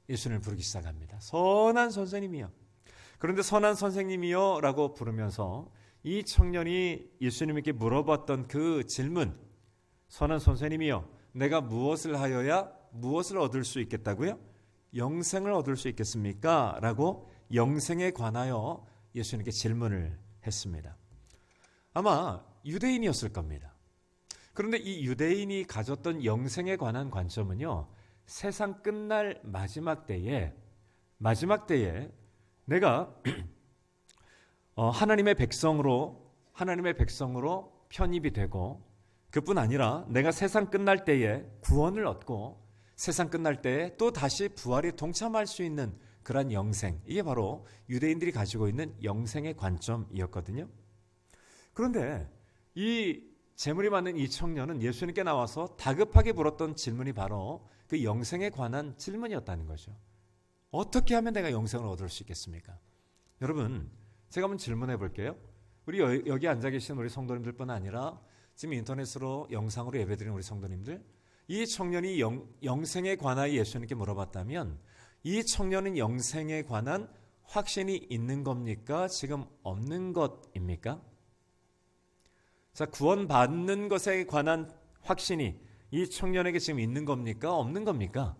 예수님을 부르기 시작합니다. 선한 선생님이요. 그런데 선한 선생님이요 라고 부르면서 이 청년이 예수님께 물어봤던 그 질문, 선한 선생님이요, 내가 무엇을 하여야 무엇을 얻을 수 있겠다고요? 영생을 얻을 수 있겠습니까? 라고 영생에 관하여 예수님께 질문을 했습니다. 아마 유대인이었을 겁니다. 그런데 이 유대인이 가졌던 영생에 관한 관점은요, 세상 끝날 마지막 때에 내가 하나님의 백성으로 편입이 되고, 그뿐 아니라 내가 세상 끝날 때에 구원을 얻고 세상 끝날 때에 또 다시 부활에 동참할 수 있는 그런 영생, 이게 바로 유대인들이 가지고 있는 영생의 관점이었거든요. 그런데 이 재물이 많은 이 청년은 예수님께 나와서 다급하게 물었던 질문이 바로 그 영생에 관한 질문이었다는 거죠. 어떻게 하면 내가 영생을 얻을 수 있겠습니까? 여러분, 제가 한번 질문해 볼게요. 우리 여기 앉아 계신 우리 성도님들뿐 아니라 지금 인터넷으로 영상으로 예배드리는 우리 성도님들, 이 청년이 영생에 관하여 예수님께 물어봤다면 이 청년은 영생에 관한 확신이 있는 겁니까? 지금 없는 것입니까? 자, 구원받는 것에 관한 확신이 이 청년에게 지금 있는 겁니까? 없는 겁니까?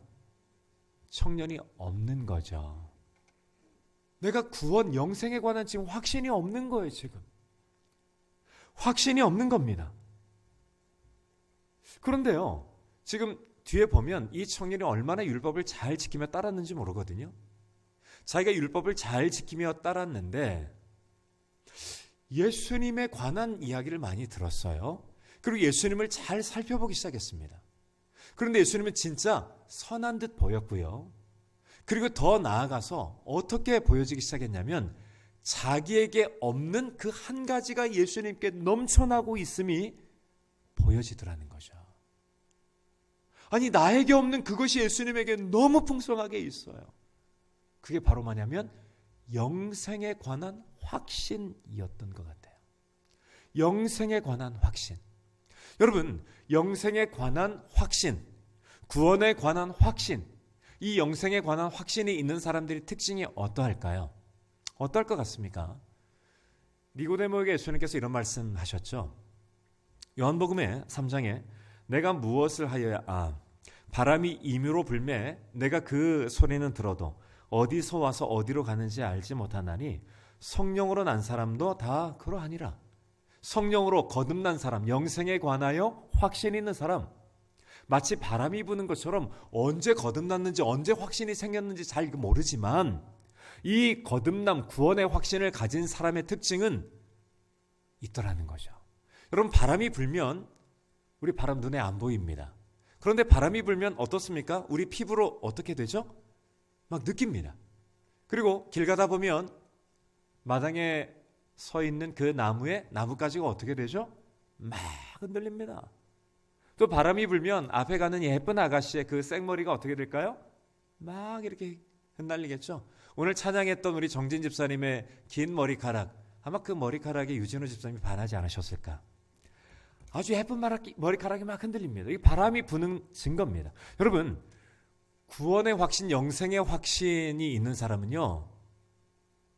청년이 없는 거죠. 내가 구원, 영생에 관한 지금 확신이 없는 거예요, 지금. 확신이 없는 겁니다. 그런데요, 지금 뒤에 보면 이 청년이 얼마나 율법을 잘 지키며 따랐는지 모르거든요. 자기가 율법을 잘 지키며 따랐는데 예수님에 관한 이야기를 많이 들었어요. 그리고 예수님을 잘 살펴보기 시작했습니다. 그런데 예수님은 진짜 선한 듯 보였고요. 그리고 더 나아가서 어떻게 보여지기 시작했냐면 자기에게 없는 그 한 가지가 예수님께 넘쳐나고 있음이 보여지더라는 거죠. 아니, 나에게 없는 그것이 예수님에게 너무 풍성하게 있어요. 그게 바로 뭐냐면 영생에 관한 확신이었던 것 같아요. 영생에 관한 확신. 여러분, 영생에 관한 확신, 구원에 관한 확신, 이 영생에 관한 확신이 있는 사람들의 특징이 어떠할까요? 어떨 것 같습니까? 니고데모에게 예수님께서 이런 말씀하셨죠. 요한복음의 3장에 내가 무엇을 하여야 바람이 임으로 불매 내가 그 소리는 들어도 어디서 와서 어디로 가는지 알지 못하나니 성령으로 난 사람도 다 그러하니라. 성령으로 거듭난 사람, 영생에 관하여 확신 있는 사람, 마치 바람이 부는 것처럼 언제 거듭났는지 언제 확신이 생겼는지 잘 모르지만 이 거듭남, 구원의 확신을 가진 사람의 특징은 있더라는 거죠. 여러분, 바람이 불면 우리 바람 눈에 안 보입니다. 그런데 바람이 불면 어떻습니까? 우리 피부로 어떻게 되죠? 막 느낍니다. 그리고 길 가다 보면 마당에 서 있는 그 나무가지가 어떻게 되죠? 막 흔들립니다. 또 바람이 불면 앞에 가는 예쁜 아가씨의 그 생머리가 어떻게 될까요? 막 이렇게 흩날리겠죠. 오늘 찬양했던 우리 정진 집사님의 긴 머리카락, 아마 그 머리카락에 유진호 집사님이 반하지 않으셨을까. 아주 예쁜 머리카락이 막 흔들립니다. 이게 바람이 부는 증거입니다. 여러분, 구원의 확신, 영생의 확신이 있는 사람은요,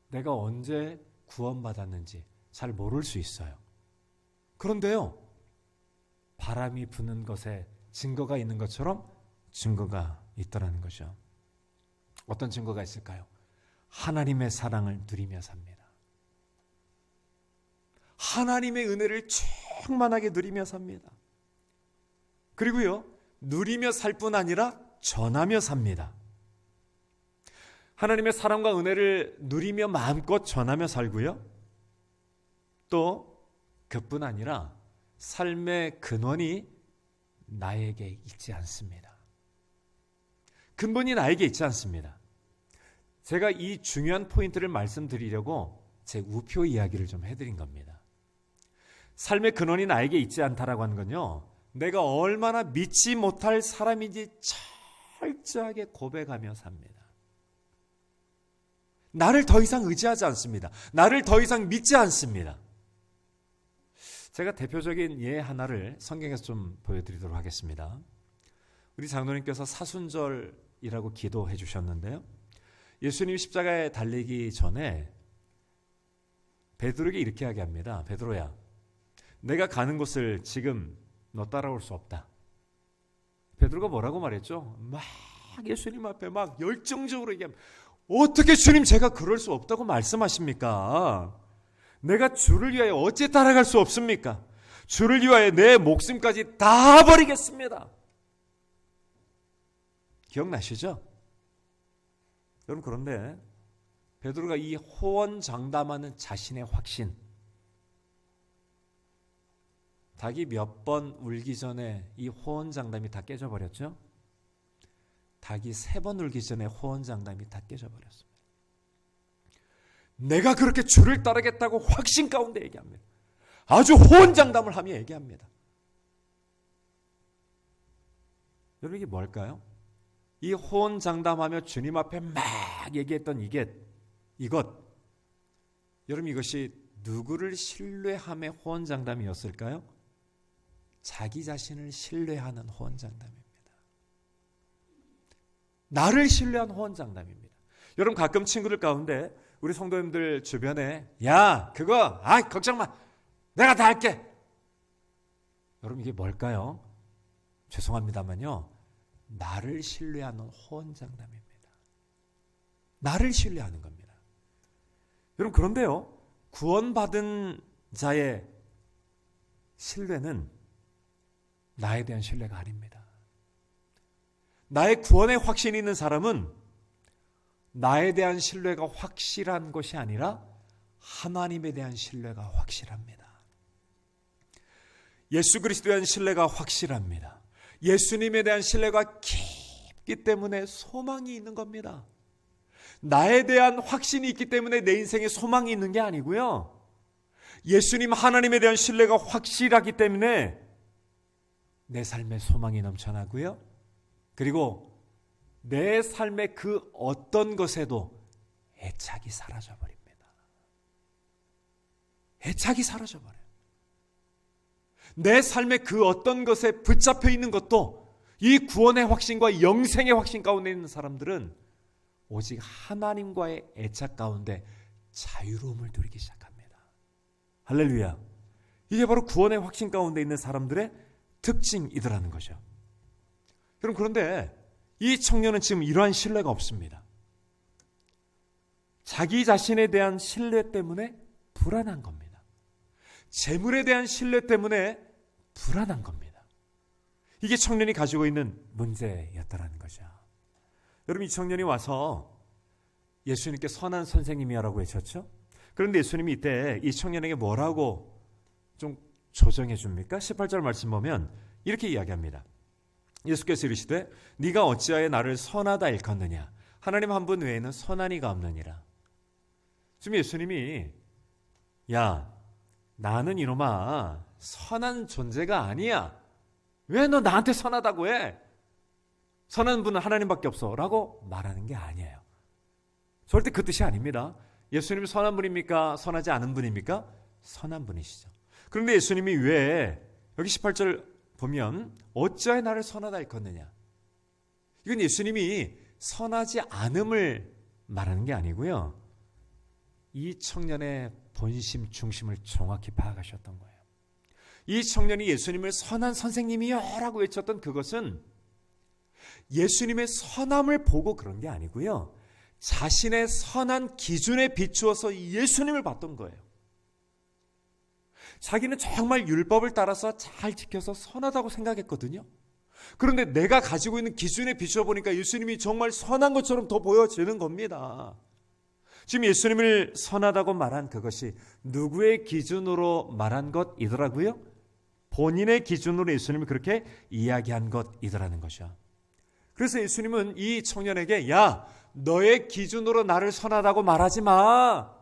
내가 언제 구원받았는지 잘 모를 수 있어요. 그런데요, 바람이 부는 것에 증거가 있는 것처럼 증거가 있더라는 거죠. 어떤 증거가 있을까요? 하나님의 사랑을 누리며 삽니다. 하나님의 은혜를 충만하게 누리며 삽니다. 그리고요, 누리며 살 뿐 아니라 전하며 삽니다. 하나님의 사랑과 은혜를 누리며 마음껏 전하며 살고요, 또 그뿐 아니라 삶의 근원이 나에게 있지 않습니다. 근본이 나에게 있지 않습니다. 제가 이 중요한 포인트를 말씀드리려고 제 우표 이야기를 좀 해드린 겁니다. 삶의 근원이 나에게 있지 않다라고 하는 건요, 내가 얼마나 믿지 못할 사람인지 철저하게 고백하며 삽니다. 나를 더 이상 의지하지 않습니다. 나를 더 이상 믿지 않습니다. 제가 대표적인 예 하나를 성경에서 좀 보여드리도록 하겠습니다. 우리 장로님께서 사순절이라고 기도해 주셨는데요, 예수님 십자가에 달리기 전에 베드로에게 이렇게 이야기합니다. 베드로야, 내가 가는 곳을 지금 너 따라올 수 없다. 베드로가 뭐라고 말했죠? 막 예수님 앞에 막 열정적으로 얘기합니다. 어떻게 주님, 제가 그럴 수 없다고 말씀하십니까? 내가 주를 위하여 어찌 따라갈 수 없습니까? 주를 위하여 내 목숨까지 다 버리겠습니다. 기억나시죠? 여러분, 그런데 베드로가 이 호언장담하는 자신의 확신, 닭이 몇 번 울기 전에 이 호언장담이 다 깨져버렸죠? 닭이 3번 울기 전에 호언장담이 다 깨져버렸습니다. 내가 그렇게 주를 따르겠다고 확신 가운데 얘기합니다. 아주 호언장담을 하며 얘기합니다. 여러분, 이게 뭘까요? 이 호언장담하며 주님 앞에 막 얘기했던 이것, 여러분, 이것이 누구를 신뢰함의 호언장담이었을까요? 자기 자신을 신뢰하는 호언장담입니다. 나를 신뢰한 호언장담입니다. 여러분, 가끔 친구들 가운데 우리 성도님들 주변에 야, 그거 걱정 마, 내가 다 할게. 여러분, 이게 뭘까요? 죄송합니다만요, 나를 신뢰하는 호언장담입니다. 나를 신뢰하는 겁니다. 여러분, 그런데요, 구원받은 자의 신뢰는 나에 대한 신뢰가 아닙니다. 나의 구원의 확신이 있는 사람은 나에 대한 신뢰가 확실한 것이 아니라 하나님에 대한 신뢰가 확실합니다. 예수 그리스도에 대한 신뢰가 확실합니다. 예수님에 대한 신뢰가 깊기 때문에 소망이 있는 겁니다. 나에 대한 확신이 있기 때문에 내 인생에 소망이 있는 게 아니고요, 예수님 하나님에 대한 신뢰가 확실하기 때문에 내 삶에 소망이 넘쳐나고요, 그리고 내 삶의 그 어떤 것에도 애착이 사라져버립니다. 애착이 사라져버려요. 내 삶의 그 어떤 것에 붙잡혀 있는 것도, 이 구원의 확신과 영생의 확신 가운데 있는 사람들은 오직 하나님과의 애착 가운데 자유로움을 누리기 시작합니다. 할렐루야. 이게 바로 구원의 확신 가운데 있는 사람들의 특징이더라는 거죠. 여러분, 그런데 이 청년은 지금 이러한 신뢰가 없습니다. 자기 자신에 대한 신뢰 때문에 불안한 겁니다. 재물에 대한 신뢰 때문에 불안한 겁니다. 이게 청년이 가지고 있는 문제였다는 거죠. 여러분, 이 청년이 와서 예수님께 선한 선생님이라고 외쳤죠. 그런데 예수님이 이때 이 청년에게 뭐라고 좀 조정해 줍니까? 18절 말씀 보면 이렇게 이야기합니다. 예수께서 이르시되 네가 어찌하여 나를 선하다 일컫느냐? 하나님 한 분 외에는 선한 이가 없느니라. 지금 예수님이 야, 나는 이놈아 선한 존재가 아니야, 왜 너 나한테 선하다고 해? 선한 분은 하나님밖에 없어 라고 말하는 게 아니에요. 절대 그 뜻이 아닙니다. 예수님이 선한 분입니까? 선하지 않은 분입니까? 선한 분이시죠. 그런데 예수님이 왜 여기 18절 보면 어찌하여 나를 선하다 일컫느냐, 이건 예수님이 선하지 않음을 말하는 게 아니고요, 이 청년의 본심 중심을 정확히 파악하셨던 거예요. 이 청년이 예수님을 선한 선생님이요 라고 외쳤던 그것은 예수님의 선함을 보고 그런 게 아니고요, 자신의 선한 기준에 비추어서 예수님을 봤던 거예요. 자기는 정말 율법을 따라서 잘 지켜서 선하다고 생각했거든요. 그런데 내가 가지고 있는 기준에 비추어 보니까 예수님이 정말 선한 것처럼 더 보여지는 겁니다. 지금 예수님을 선하다고 말한 그것이 누구의 기준으로 말한 것이더라고요? 본인의 기준으로 예수님이 그렇게 이야기한 것이더라는 것이죠. 그래서 예수님은 이 청년에게, 야, 너의 기준으로 나를 선하다고 말하지 마.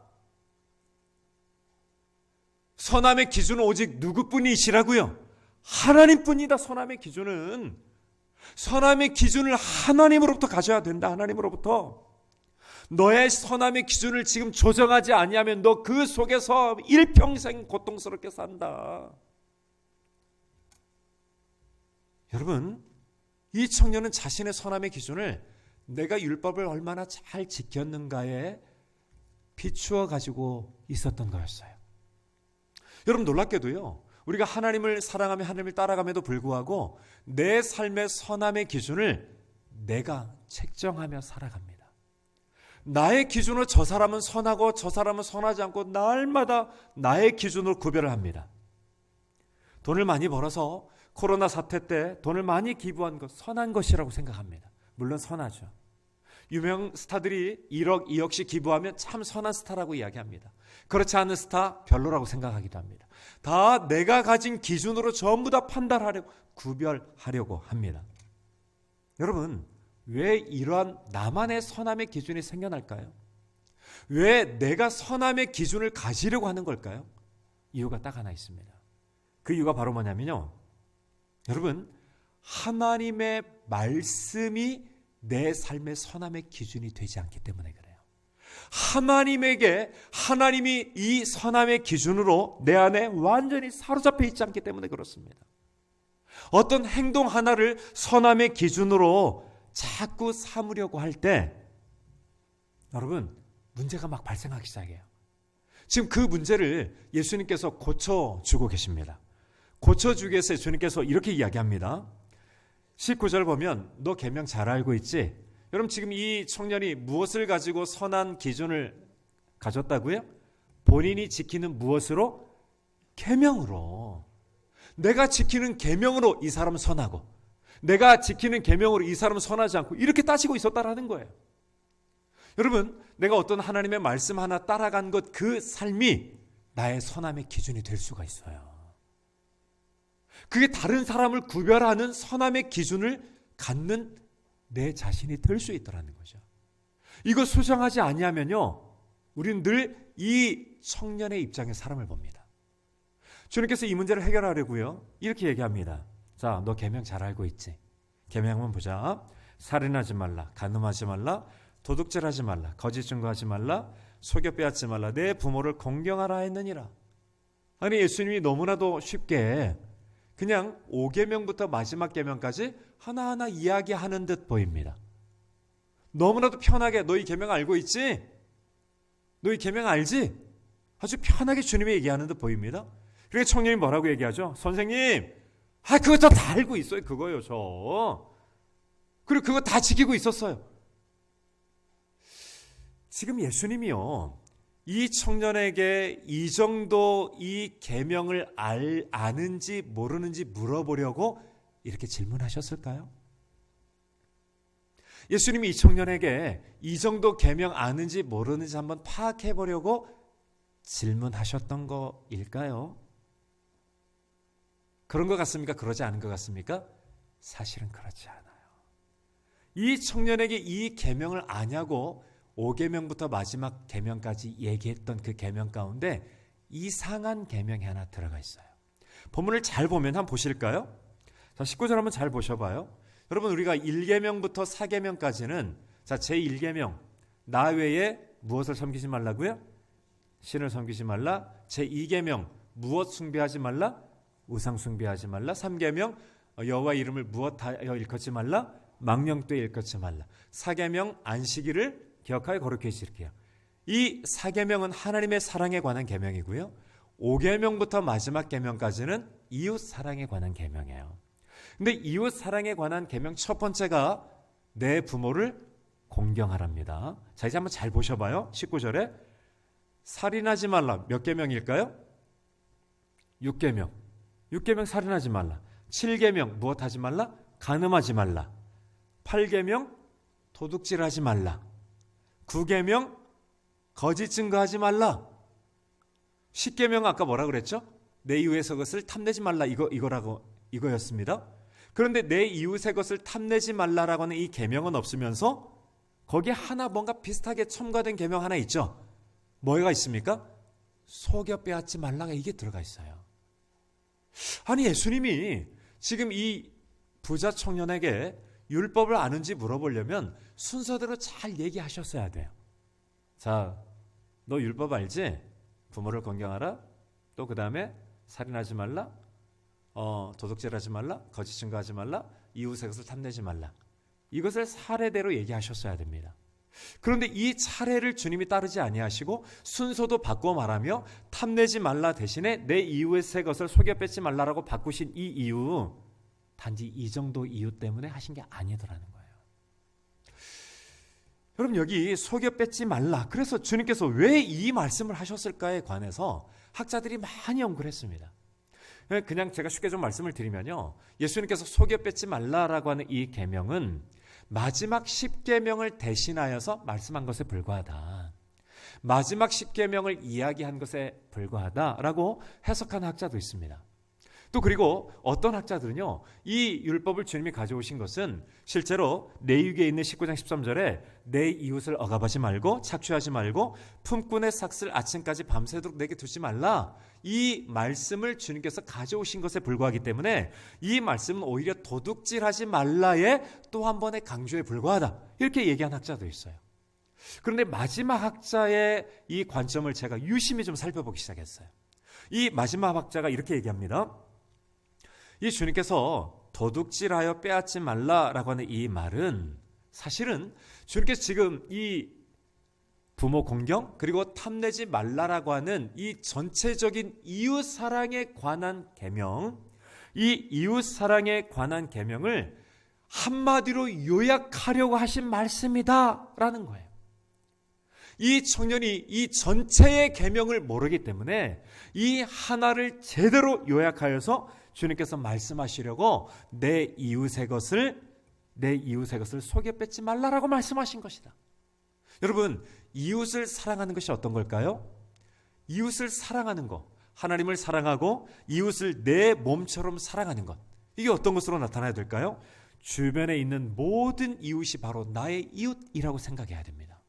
선함의 기준은 오직 누구뿐이시라고요? 하나님뿐이다. 선함의 기준은. 선함의 기준을 하나님으로부터 가져야 된다. 하나님으로부터. 너의 선함의 기준을 지금 조정하지 아니하면 너 그 속에서 일평생 고통스럽게 산다. 여러분, 이 청년은 자신의 선함의 기준을 내가 율법을 얼마나 잘 지켰는가에 비추어 가지고 있었던 거였어요. 여러분, 놀랍게도요, 우리가 하나님을 사랑하며 하나님을 따라감에도 불구하고 내 삶의 선함의 기준을 내가 책정하며 살아갑니다. 나의 기준으로 저 사람은 선하고 저 사람은 선하지 않고 날마다 나의 기준으로 구별을 합니다. 돈을 많이 벌어서 코로나 사태 때 돈을 많이 기부한 것 선한 것이라고 생각합니다. 물론 선하죠. 유명 스타들이 1억, 2억씩 기부하면 참 선한 스타라고 이야기합니다. 그렇지 않은 스타 별로라고 생각하기도 합니다. 다 내가 가진 기준으로 전부 다 판단하려고, 구별하려고 합니다. 여러분, 왜 이러한 나만의 선함의 기준이 생겨날까요? 왜 내가 선함의 기준을 가지려고 하는 걸까요? 이유가 딱 하나 있습니다. 그 이유가 바로 뭐냐면요, 여러분, 하나님의 말씀이 내 삶의 선함의 기준이 되지 않기 때문에 그래요. 하나님이 이 선함의 기준으로 내 안에 완전히 사로잡혀 있지 않기 때문에 그렇습니다. 어떤 행동 하나를 선함의 기준으로 자꾸 삼으려고 할 때 여러분, 문제가 막 발생하기 시작해요. 지금 그 문제를 예수님께서 고쳐주고 계십니다. 고쳐주기 위해서 예수님께서 이렇게 이야기합니다. 19절 보면 너 계명 잘 알고 있지? 여러분, 지금 이 청년이 무엇을 가지고 선한 기준을 가졌다고요? 본인이 지키는 무엇으로? 계명으로. 내가 지키는 계명으로 이 사람은 선하고 내가 지키는 계명으로 이 사람은 선하지 않고 이렇게 따지고 있었다라는 거예요. 여러분, 내가 어떤 하나님의 말씀 하나 따라간 것, 그 삶이 나의 선함의 기준이 될 수가 있어요. 그게 다른 사람을 구별하는 선함의 기준을 갖는 내 자신이 될 수 있다는 거죠. 이거 수정하지 아니하면요, 우리는 늘 이 청년의 입장에 사람을 봅니다. 주님께서 이 문제를 해결하려고요, 이렇게 얘기합니다. 자, 너 계명 잘 알고 있지? 계명만 보자. 살인하지 말라, 간음하지 말라, 도둑질하지 말라, 거짓 증거하지 말라, 속여 빼앗지 말라, 내 부모를 공경하라 했느니라. 아니, 예수님이 너무나도 쉽게 그냥 5계명부터 마지막 계명까지 하나하나 이야기하는 듯 보입니다. 너무나도 편하게 너 이 계명 알고 있지? 너 이 계명 알지? 아주 편하게 주님이 얘기하는 듯 보입니다. 그러니까 청년이 뭐라고 얘기하죠? 선생님, 그거 저 다 알고 있어요. 그거요, 저. 그리고 그거 다 지키고 있었어요. 지금 예수님이요, 이 청년에게 이 정도 이 계명을 아는지 모르는지 물어보려고 이렇게 질문하셨을까요? 예수님이 이 청년에게 이 정도 계명 아는지 모르는지 한번 파악해 보려고 질문하셨던 거일까요? 그런 것 같습니까? 그러지 않은 것 같습니까? 사실은 그렇지 않아요. 이 청년에게 이 계명을 아냐고 5계명부터 마지막 계명까지 얘기했던 그 계명 가운데 이상한 계명이 하나 들어가 있어요. 본문을 잘 보면 한번 보실까요? 자, 19절 한번 잘 보셔봐요. 여러분, 우리가 1계명부터 4계명까지는 자, 제1계명 나 외에 무엇을 섬기지 말라고요? 신을 섬기지 말라. 제2계명 무엇 숭배하지 말라? 우상 숭배하지 말라. 3계명 여호와 이름을 무엇하여 일컫지 말라? 망령되이 일컫지 말라. 4계명 안식일을 기억하여 거룩히 지킬게요. 이 4계명은 하나님의 사랑에 관한 계명이고요. 5계명부터 마지막 계명까지는 이웃 사랑에 관한 계명이에요. 근데 이웃 사랑에 관한 계명 첫 번째가 내 부모를 공경하랍니다. 자, 이제 한번 잘 보셔봐요. 19절에 살인하지 말라. 몇 계명일까요? 6계명. 6계명 살인하지 말라. 7계명 무엇 하지 말라? 간음하지 말라. 8계명 도둑질하지 말라. 9계명 거짓 증거하지 말라. 10계명 아까 뭐라 그랬죠? 내 이웃의 것을 탐내지 말라. 이거였습니다. 그런데 내 이웃의 것을 탐내지 말라라고 하는 이 계명은 없으면서 거기에 하나 뭔가 비슷하게 첨가된 계명 하나 있죠. 뭐가 있습니까? 속여 빼앗지 말라가 이게 들어가 있어요. 아니, 예수님이 지금 이 부자 청년에게 율법을 아는지 물어보려면 순서대로 잘 얘기하셨어야 돼요. 자, 너 율법 알지? 부모를 공경하라. 또 그 다음에 살인하지 말라. 도둑질하지 말라. 거짓 증거하지 말라. 이웃의 것을 탐내지 말라. 이것을 사례대로 얘기하셨어야 됩니다. 그런데 이 차례를 주님이 따르지 아니하시고 순서도 바꿔 말하며 탐내지 말라 대신에 내 이웃의 것을 속여 뺏지 말라라고 바꾸신 이 이유, 단지 이 정도 이유 때문에 하신 게 아니더라는 거예요. 여러분, 여기 속여 뺏지 말라. 그래서 주님께서 왜 이 말씀을 하셨을까에 관해서 학자들이 많이 연구를 했습니다. 그냥 제가 쉽게 좀 말씀을 드리면요, 예수님께서 속여 뺏지 말라라고 하는 이 계명은 마지막 10계명을 대신하여서 말씀한 것에 불과하다. 마지막 10계명을 이야기한 것에 불과하다라고 해석한 학자도 있습니다. 또 그리고 어떤 학자들은요, 이 율법을 주님이 가져오신 것은 실제로 레위기에 있는 19장 13절에 내 이웃을 억압하지 말고 착취하지 말고 품꾼의 삭슬 아침까지 밤새도록 내게 두지 말라, 이 말씀을 주님께서 가져오신 것에 불과하기 때문에 이 말씀은 오히려 도둑질하지 말라의 또 한 번의 강조에 불과하다, 이렇게 얘기한 학자도 있어요. 그런데 마지막 학자의 이 관점을 제가 유심히 좀 살펴보기 시작했어요. 이 마지막 학자가 이렇게 얘기합니다. 이 주님께서 도둑질하여 빼앗지 말라라고 하는 이 말은 사실은 주님께서 지금 이 부모 공경 그리고 탐내지 말라라고 하는 이 전체적인 이웃 사랑에 관한 계명, 이 이웃 사랑에 관한 계명을 한마디로 요약하려고 하신 말씀이다라는 거예요. 이 청년이 이 전체의 계명을 모르기 때문에 이 하나를 제대로 요약하여서 주님께서 말씀하시려고 내 이웃의 것을 속여 뺏지 말라라고 말씀하신 것이다. 여러분, 이웃을 사랑하는 것이 어떤 걸까요? 이웃을 사랑하는 것, 하나님을 사랑하고 이웃을 내 몸처럼 사랑하는 것, 이게 어떤 것으로 나타나야 될까요? 주변에 있는 모든 이웃이 바로 나의 이웃이라고 생각해야 됩니다.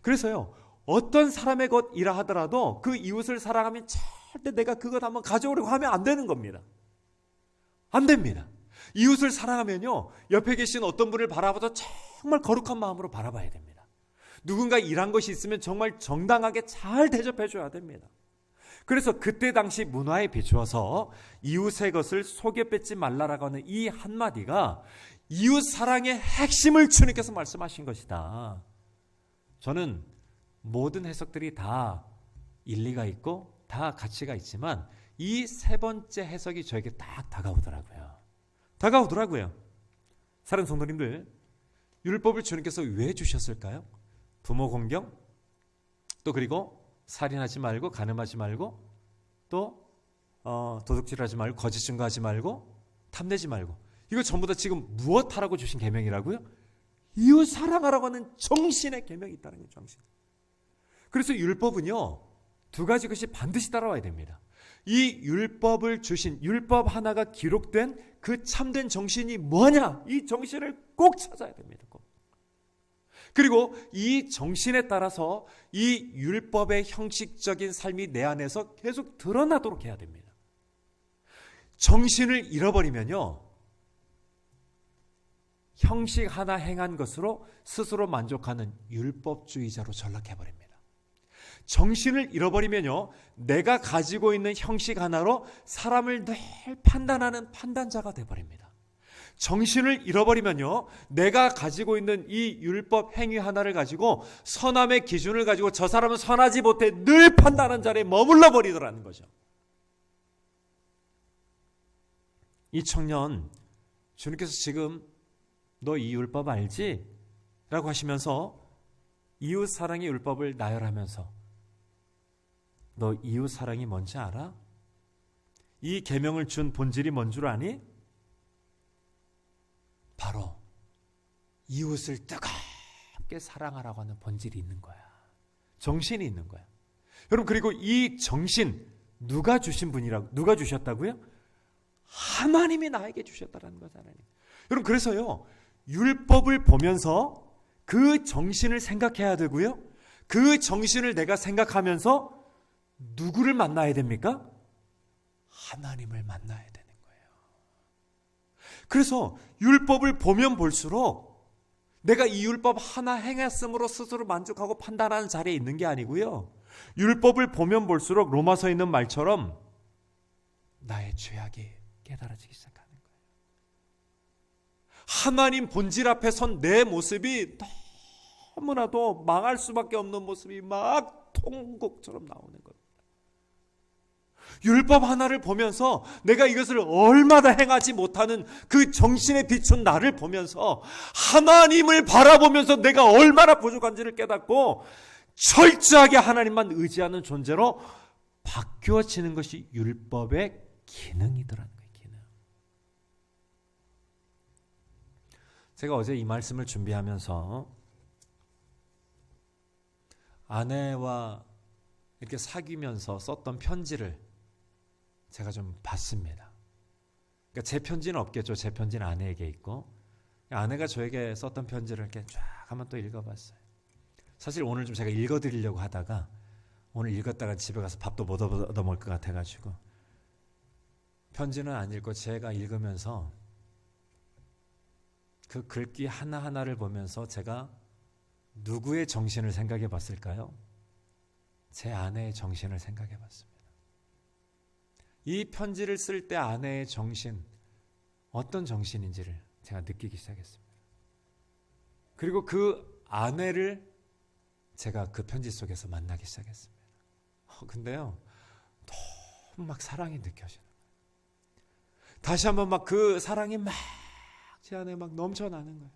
그래서요, 어떤 사람의 것이라 하더라도 그 이웃을 사랑하면 절대 내가 그것 한번 가져오려고 하면 안 되는 겁니다. 안 됩니다. 이웃을 사랑하면요, 옆에 계신 어떤 분을 바라봐도 정말 거룩한 마음으로 바라봐야 됩니다. 누군가 일한 것이 있으면 정말 정당하게 잘 대접해 줘야 됩니다. 그래서 그때 당시 문화에 비추어서 이웃의 것을 속여 뺏지 말라라고 하는 이 한마디가 이웃 사랑의 핵심을 주님께서 말씀하신 것이다. 저는 모든 해석들이 다 일리가 있고 다 가치가 있지만 이 세 번째 해석이 저에게 딱 다가오더라고요. 사랑하는 성도님들, 율법을 주님께서 왜 주셨을까요? 부모 공경, 또 그리고 살인하지 말고 간음하지 말고 또 도둑질하지 말고 거짓 증거하지 말고 탐내지 말고, 이거 전부 다 지금 무엇하라고 주신 계명이라고요? 이웃 사랑하라고 하는 정신의 계명이 있다는 거예요. 정신. 그래서 율법은요, 두 가지 것이 반드시 따라와야 됩니다. 이 율법을 주신, 율법 하나가 기록된 그 참된 정신이 뭐냐, 이 정신을 꼭 찾아야 됩니다. 꼭. 그리고 이 정신에 따라서 이 율법의 형식적인 삶이 내 안에서 계속 드러나도록 해야 됩니다. 정신을 잃어버리면요, 형식 하나 행한 것으로 스스로 만족하는 율법주의자로 전락해버립니다. 정신을 잃어버리면요, 내가 가지고 있는 형식 하나로 사람을 늘 판단하는 판단자가 되어버립니다. 정신을 잃어버리면요, 내가 가지고 있는 이 율법 행위 하나를 가지고 선함의 기준을 가지고 저 사람은 선하지 못해 늘 판단하는 자리에 머물러 버리더라는 거죠. 이 청년, 주님께서 지금 너 이 율법 알지? 라고 하시면서 이웃 사랑의 율법을 나열하면서 너 이웃 사랑이 뭔지 알아? 이 계명을 준 본질이 뭔 줄 아니? 바로 이웃을 뜨겁게 사랑하라고 하는 본질이 있는 거야. 정신이 있는 거야. 여러분, 그리고 이 정신 누가 주신 분이라고? 누가 주셨다고요? 하나님이 나에게 주셨다라는 거잖아요. 여러분, 그래서요, 율법을 보면서 그 정신을 생각해야 되고요, 그 정신을 내가 생각하면서 누구를 만나야 됩니까? 하나님을 만나야 되는 거예요. 그래서 율법을 보면 볼수록 내가 이 율법 하나 행했음으로 스스로 만족하고 판단하는 자리에 있는 게 아니고요, 율법을 보면 볼수록 로마서에 있는 말처럼 나의 죄악이 깨달아지기 시작하는 거예요. 하나님 본질 앞에 선 내 모습이 너무나도 망할 수밖에 없는 모습이 막 통곡처럼 나오는 겁니다. 율법 하나를 보면서 내가 이것을 얼마나 행하지 못하는 그 정신에 비춘 나를 보면서 하나님을 바라보면서 내가 얼마나 부족한지를 깨닫고 철저하게 하나님만 의지하는 존재로 바뀌어지는 것이 율법의 기능이더라는 거예요. 기능. 제가 어제 이 말씀을 준비하면서 아내와 이렇게 사귀면서 썼던 편지를 제가 좀 봤습니다. 그러니까 제 편지는 없겠죠. 제 편지는 아내에게 있고, 아내가 저에게 썼던 편지를 이렇게 쫙 한번 또 읽어봤어요. 사실 오늘 좀 제가 읽어드리려고 하다가 오늘 읽었다가 집에 가서 밥도 못 얻어먹을 것 같아가지고 편지는 안 읽고 제가 읽으면서 그 글귀 하나하나를 보면서 제가 누구의 정신을 생각해 봤을까요? 제 아내의 정신을 생각해 봤습니다. 이 편지를 쓸 때 아내의 정신, 어떤 정신인지를 제가 느끼기 시작했습니다. 그리고 그 아내를 제가 그 편지 속에서 만나기 시작했습니다. 근데요, 너무 막 사랑이 느껴지는 거예요. 다시 한번 막 그 사랑이 막 제 안에 막 넘쳐나는 거예요.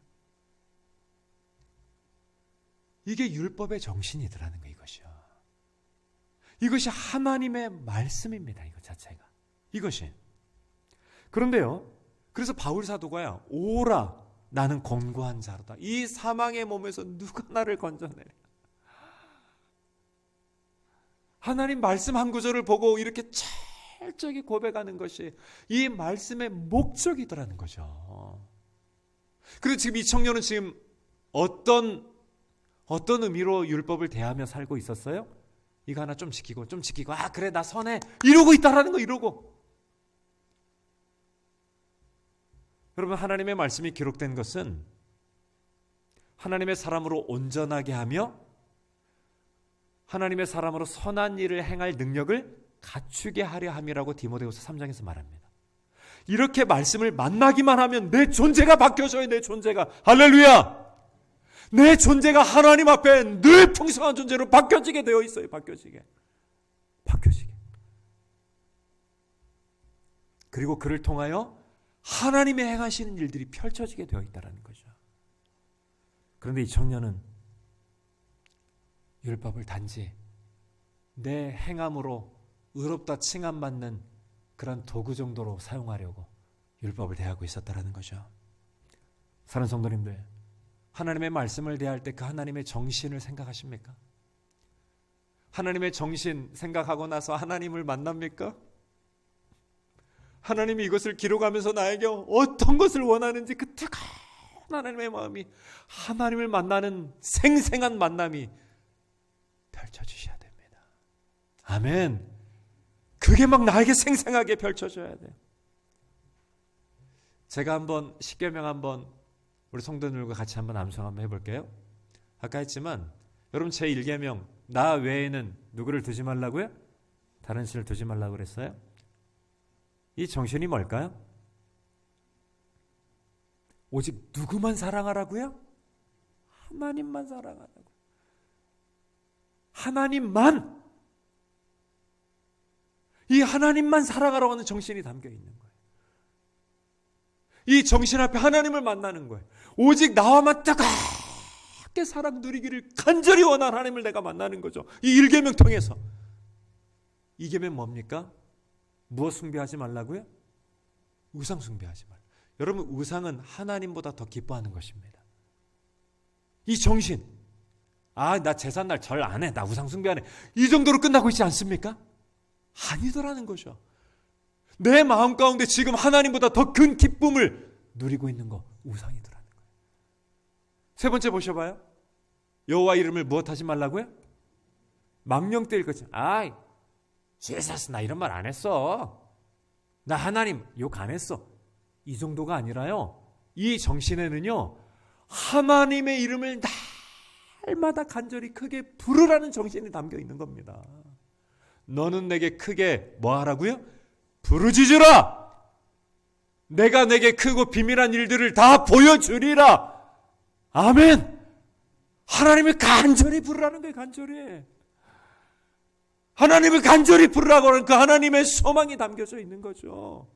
이게 율법의 정신이더라는 거예요, 이것이요. 이것이 하나님의 말씀입니다, 이거 자체가. 이것이. 그런데요, 그래서 바울 사도가요, 오라, 나는 곤고한 자로다. 이 사망의 몸에서 누가 나를 건져내랴. 하나님 말씀 한 구절을 보고 이렇게 철저하게 고백하는 것이 이 말씀의 목적이더라는 거죠. 그리고 지금 이 청년은 지금 어떤 의미로 율법을 대하며 살고 있었어요? 이거 하나 좀 지키고 아 그래 나 선해 이러고 있다라는 거. 이러고. 여러분, 하나님의 말씀이 기록된 것은 하나님의 사람으로 온전하게 하며 하나님의 사람으로 선한 일을 행할 능력을 갖추게 하려 함이라고 디모데후서 3장에서 말합니다. 이렇게 말씀을 만나기만 하면 내 존재가 바뀌어져요. 내 존재가. 할렐루야. 내 존재가 하나님 앞에 늘 풍성한 존재로 바뀌어지게 되어 있어요. 바뀌어지게. 그리고 그를 통하여 하나님의 행하시는 일들이 펼쳐지게 되어 있다는 거죠. 그런데 이 청년은 율법을 단지 내 행함으로 의롭다 칭함받는 그런 도구 정도로 사용하려고 율법을 대하고 있었다는 거죠. 사랑하는 성도님들, 하나님의 말씀을 대할 때 그 하나님의 정신을 생각하십니까? 하나님의 정신 생각하고 나서 하나님을 만납니까? 하나님이 이것을 기록하면서 나에게 어떤 것을 원하는지 그 뜨거운 하나님의 마음이 하나님을 만나는 생생한 만남이 펼쳐주셔야 됩니다. 아멘. 그게 막 나에게 생생하게 펼쳐져야 돼요. 제가 한번 십계명 한번 우리 성도들과 같이 한번 암송 한번 해볼게요. 아까 했지만 여러분 제 1계명 나 외에는 누구를 두지 말라고요? 다른 신을 두지 말라고 그랬어요? 이 정신이 뭘까요? 오직 누구만 사랑하라고요? 하나님만 사랑하라고. 하나님만! 이 하나님만 사랑하라고 하는 정신이 담겨 있는 거예요. 이 정신 앞에 하나님을 만나는 거예요. 오직 나와만 뜨겁게 사랑 누리기를 간절히 원하는 하나님을 내가 만나는 거죠. 이 1계명 통해서. 2계명 뭡니까? 무엇 숭배하지 말라고요? 우상 숭배하지 말라. 여러분 우상은 하나님보다 더 기뻐하는 것입니다. 이 정신, 나 제삿날 절 안 해, 나 우상 숭배 안 해, 이 정도로 끝나고 있지 않습니까? 아니더라는 거죠. 내 마음 가운데 지금 하나님보다 더 큰 기쁨을 누리고 있는 거 우상이더라는 거예요. 세 번째 보셔봐요. 여호와 이름을 무엇하지 말라고요? 망령되일 것이. 제사스 나 이런 말 안 했어. 나 하나님 욕 안 했어. 이 정도가 아니라요. 이 정신에는요. 하나님의 이름을 날마다 간절히 크게 부르라는 정신이 담겨 있는 겁니다. 너는 내게 크게 뭐 하라고요? 부르짖으라. 내가 내게 크고 비밀한 일들을 다 보여주리라. 아멘. 하나님을 간절히 부르라는 거예요. 간절히. 하나님을 간절히 부르라고 하는 그 하나님의 소망이 담겨져 있는 거죠.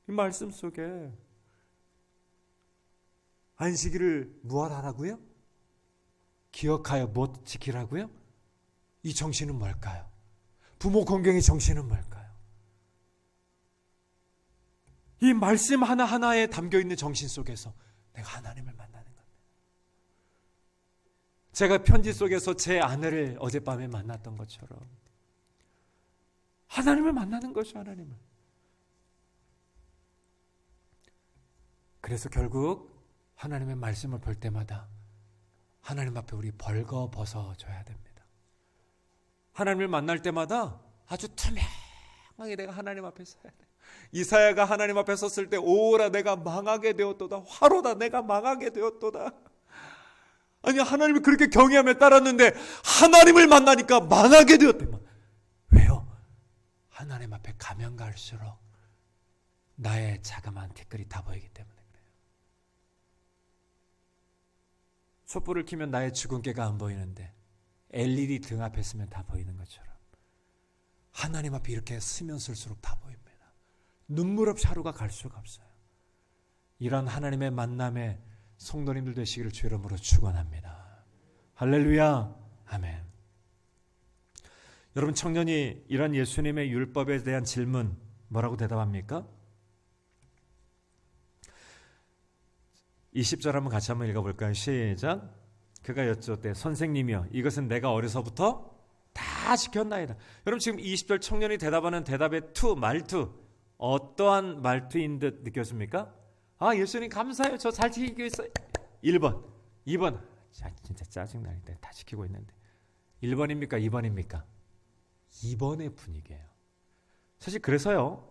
이 말씀 속에. 안식일을 무엇하라고요? 기억하여 무엇 지키라고요? 이 정신은 뭘까요? 부모 공경의 정신은 뭘까요? 이 말씀 하나하나에 담겨있는 정신 속에서 내가 하나님을 만나는 겁니다. 제가 편지 속에서 제 아내를 어젯밤에 만났던 것처럼 하나님을 만나는 것이 하나님을. 그래서 결국 하나님의 말씀을 볼 때마다 하나님 앞에 우리 벌거벗어져야 됩니다. 하나님을 만날 때마다 아주 투명하게 내가 하나님 앞에 서야 돼요. 이사야가 하나님 앞에 섰을 때 오라 내가 망하게 되었도다. 화로다 내가 망하게 되었도다. 아니 하나님을 그렇게 경외하며 따랐는데 하나님을 만나니까 망하게 되었대만. 왜요? 하나님 앞에 가면 갈수록 나의 자그마한 티끌이 다 보이기 때문에 그래요. 촛불을 켜면 나의 주근깨가 안 보이는데 LED 등 앞에 서면 다 보이는 것처럼 하나님 앞에 이렇게 서면 설수록 다 보입니다. 눈물 없이 하루가 갈 수가 없어요. 이런 하나님의 만남에 성도님들 되시기를 주 이름으로 축원합니다. 할렐루야. 아멘. 여러분 청년이 이런 예수님의 율법에 대한 질문 뭐라고 대답합니까? 20절 한번 같이 한번 읽어볼까요? 시작. 그가 여쭈었대. 선생님이여 이것은 내가 어려서부터 다 지켰나이다. 여러분 지금 20절 청년이 대답하는 대답의 말투 어떠한 말투인 듯 느껴집니까? 예수님 감사해요. 저 잘 지키고 있어요. 1번 2번 진짜 짜증나는데 다 지키고 있는데 1번입니까? 2번입니까? 2번의 분위기예요. 사실 그래서요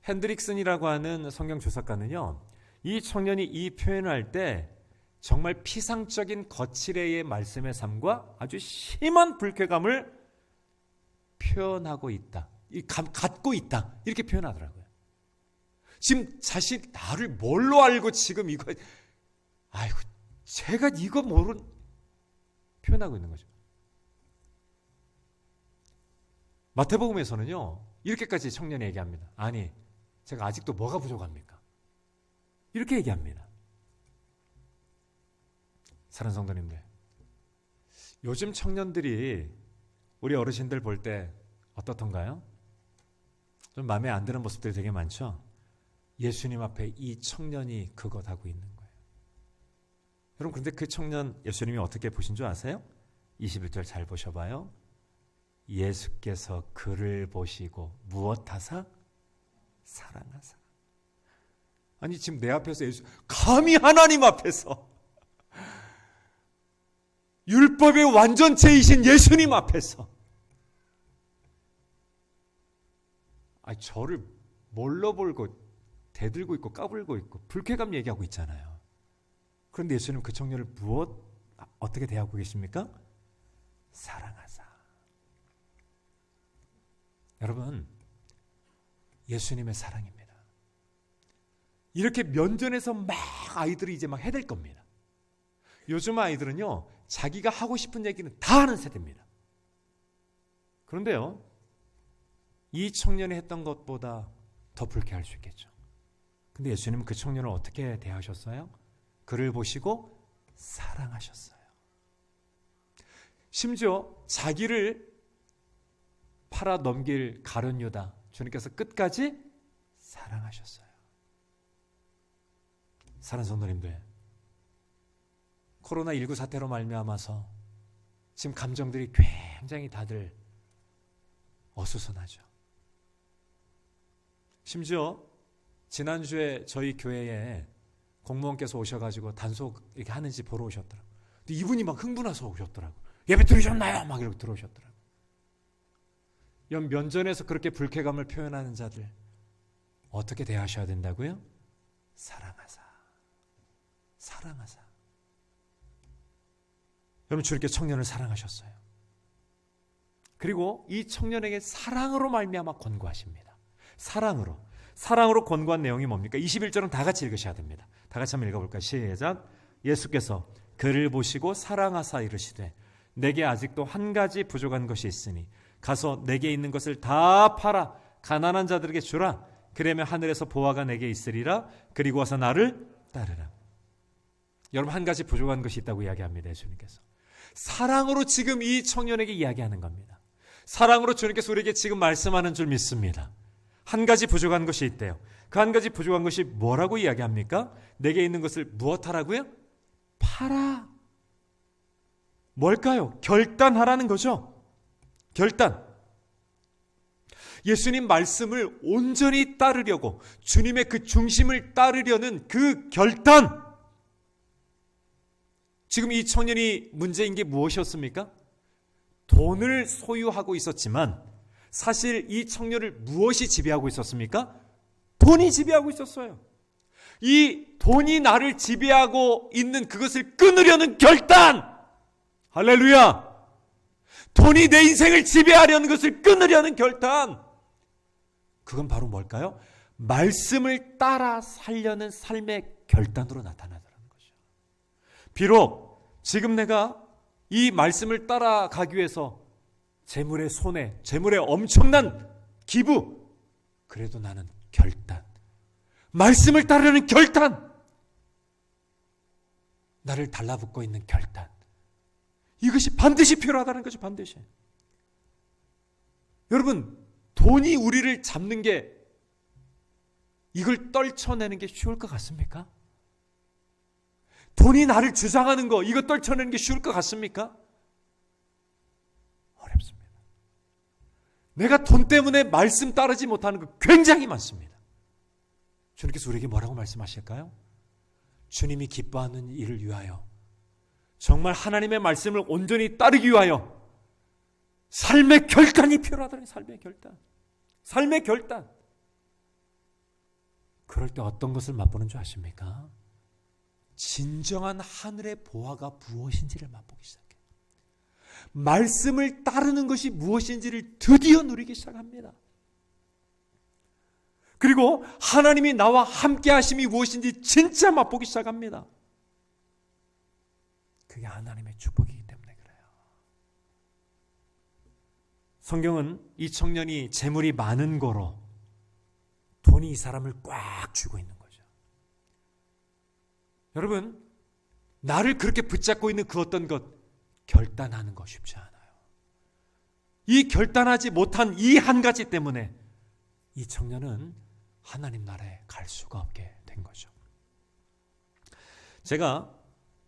핸드릭슨이라고 하는 성경 조사가는요 이 청년이 이 표현을 할 때 정말 피상적인 거칠애의 말씀의 삶과 아주 심한 불쾌감을 표현하고 있다. 갖고 있다. 이렇게 표현하더라고요. 지금 자신 나를 뭘로 알고 지금 이거 제가 이거 표현하고 있는 거죠. 마태복음에서는요 이렇게까지 청년이 얘기합니다. 아니 제가 아직도 뭐가 부족합니까? 이렇게 얘기합니다. 사랑하는 성도님들, 요즘 청년들이 우리 어르신들 볼 때 어떻던가요? 좀 마음에 안 드는 모습들이 되게 많죠? 예수님 앞에 이 청년이 그것 하고 있는 거예요. 여러분 그런데 그 청년 예수님이 어떻게 보신 줄 아세요? 21절 잘 보셔봐요. 예수께서 그를 보시고 무엇하사? 사랑하사. 아니 지금 내 앞에서 감히 하나님 앞에서 율법의 완전체이신 예수님 앞에서 저를 뭘로 볼고 대들고 있고 까불고 있고 불쾌감 얘기하고 있잖아요. 그런데 예수님은 그 청년을 어떻게 대하고 계십니까? 사랑하사. 여러분, 예수님의 사랑입니다. 이렇게 면전에서 막 아이들이 이제 막 해댈 겁니다. 요즘 아이들은요, 자기가 하고 싶은 얘기는 다 하는 세대입니다. 그런데요, 이 청년이 했던 것보다 더 불쾌할 수 있겠죠. 근데 예수님은 그 청년을 어떻게 대하셨어요? 그를 보시고 사랑하셨어요. 심지어 자기를 팔아 넘길 가룟 유다, 주님께서 끝까지 사랑하셨어요. 사랑하는 성도님들, 코로나19 사태로 말미암아서 지금 감정들이 굉장히 다들 어수선하죠. 심지어 지난주에 저희 교회에 공무원께서 오셔가지고 단속 이렇게 하는지 보러 오셨더라고요. 근데 이분이 막 흥분해서 오셨더라고요. 예배 들으셨나요? 막 이렇게 들어오셨더라고요. 면전에서 그렇게 불쾌감을 표현하는 자들 어떻게 대하셔야 된다고요? 사랑하사. 사랑하사. 여러분, 주님께 청년을 사랑하셨어요. 그리고 이 청년에게 사랑으로 말미암아 권고하십니다. 사랑으로 권고한 내용이 뭡니까? 21절은 다 같이 읽으셔야 됩니다. 다 같이 한번 읽어볼까요? 시작. 예수께서 그를 보시고 사랑하사 이르시되 내게 아직도 한 가지 부족한 것이 있으니 가서 내게 있는 것을 다 팔아 가난한 자들에게 주라. 그러면 하늘에서 보화가 내게 있으리라. 그리고 와서 나를 따르라. 여러분, 한 가지 부족한 것이 있다고 이야기합니다. 예수님께서 사랑으로 지금 이 청년에게 이야기하는 겁니다. 사랑으로 주님께서 우리에게 지금 말씀하는 줄 믿습니다. 한 가지 부족한 것이 있대요. 그 한 가지 부족한 것이 뭐라고 이야기합니까? 내게 있는 것을 무엇하라고요? 팔아. 뭘까요? 결단하라는 거죠. 결단. 예수님 말씀을 온전히 따르려고, 주님의 그 중심을 따르려는 그 결단. 지금 이 청년이 문제인 게 무엇이었습니까? 돈을 소유하고 있었지만 사실 이 청년을 무엇이 지배하고 있었습니까? 돈이 지배하고 있었어요. 이 돈이 나를 지배하고 있는 그것을 끊으려는 결단. 할렐루야. 돈이 내 인생을 지배하려는 것을 끊으려는 결단. 그건 바로 뭘까요? 말씀을 따라 살려는 삶의 결단으로 나타나더라는 거죠. 비록 지금 내가 이 말씀을 따라가기 위해서 재물의 손해, 재물의 엄청난 기부, 그래도 나는 결단, 말씀을 따르려는 결단, 나를 달라붙고 있는 결단, 이것이 반드시 필요하다는 거죠. 반드시. 여러분, 돈이 우리를 잡는 게, 이걸 떨쳐내는 게 쉬울 것 같습니까? 돈이 나를 주장하는 거, 이거 떨쳐내는 게 쉬울 것 같습니까? 어렵습니다. 내가 돈 때문에 말씀 따르지 못하는 거 굉장히 많습니다. 주님께서 우리에게 뭐라고 말씀하실까요? 주님이 기뻐하는 일을 위하여, 정말 하나님의 말씀을 온전히 따르기 위하여 삶의 결단이 필요하다는, 삶의 결단. 삶의 결단. 그럴 때 어떤 것을 맛보는 줄 아십니까? 진정한 하늘의 보화가 무엇인지를 맛보기 시작해요. 말씀을 따르는 것이 무엇인지를 드디어 누리기 시작합니다. 그리고 하나님이 나와 함께 하심이 무엇인지 진짜 맛보기 시작합니다. 그게 하나님의 축복이기 때문에 그래요. 성경은 이 청년이 재물이 많은 거로 돈이 이 사람을 꽉 쥐고 있는 거죠. 여러분, 나를 그렇게 붙잡고 있는 그 어떤 것, 결단하는 거 쉽지 않아요. 이 결단하지 못한 이 한 가지 때문에 이 청년은 하나님 나라에 갈 수가 없게 된 거죠. 제가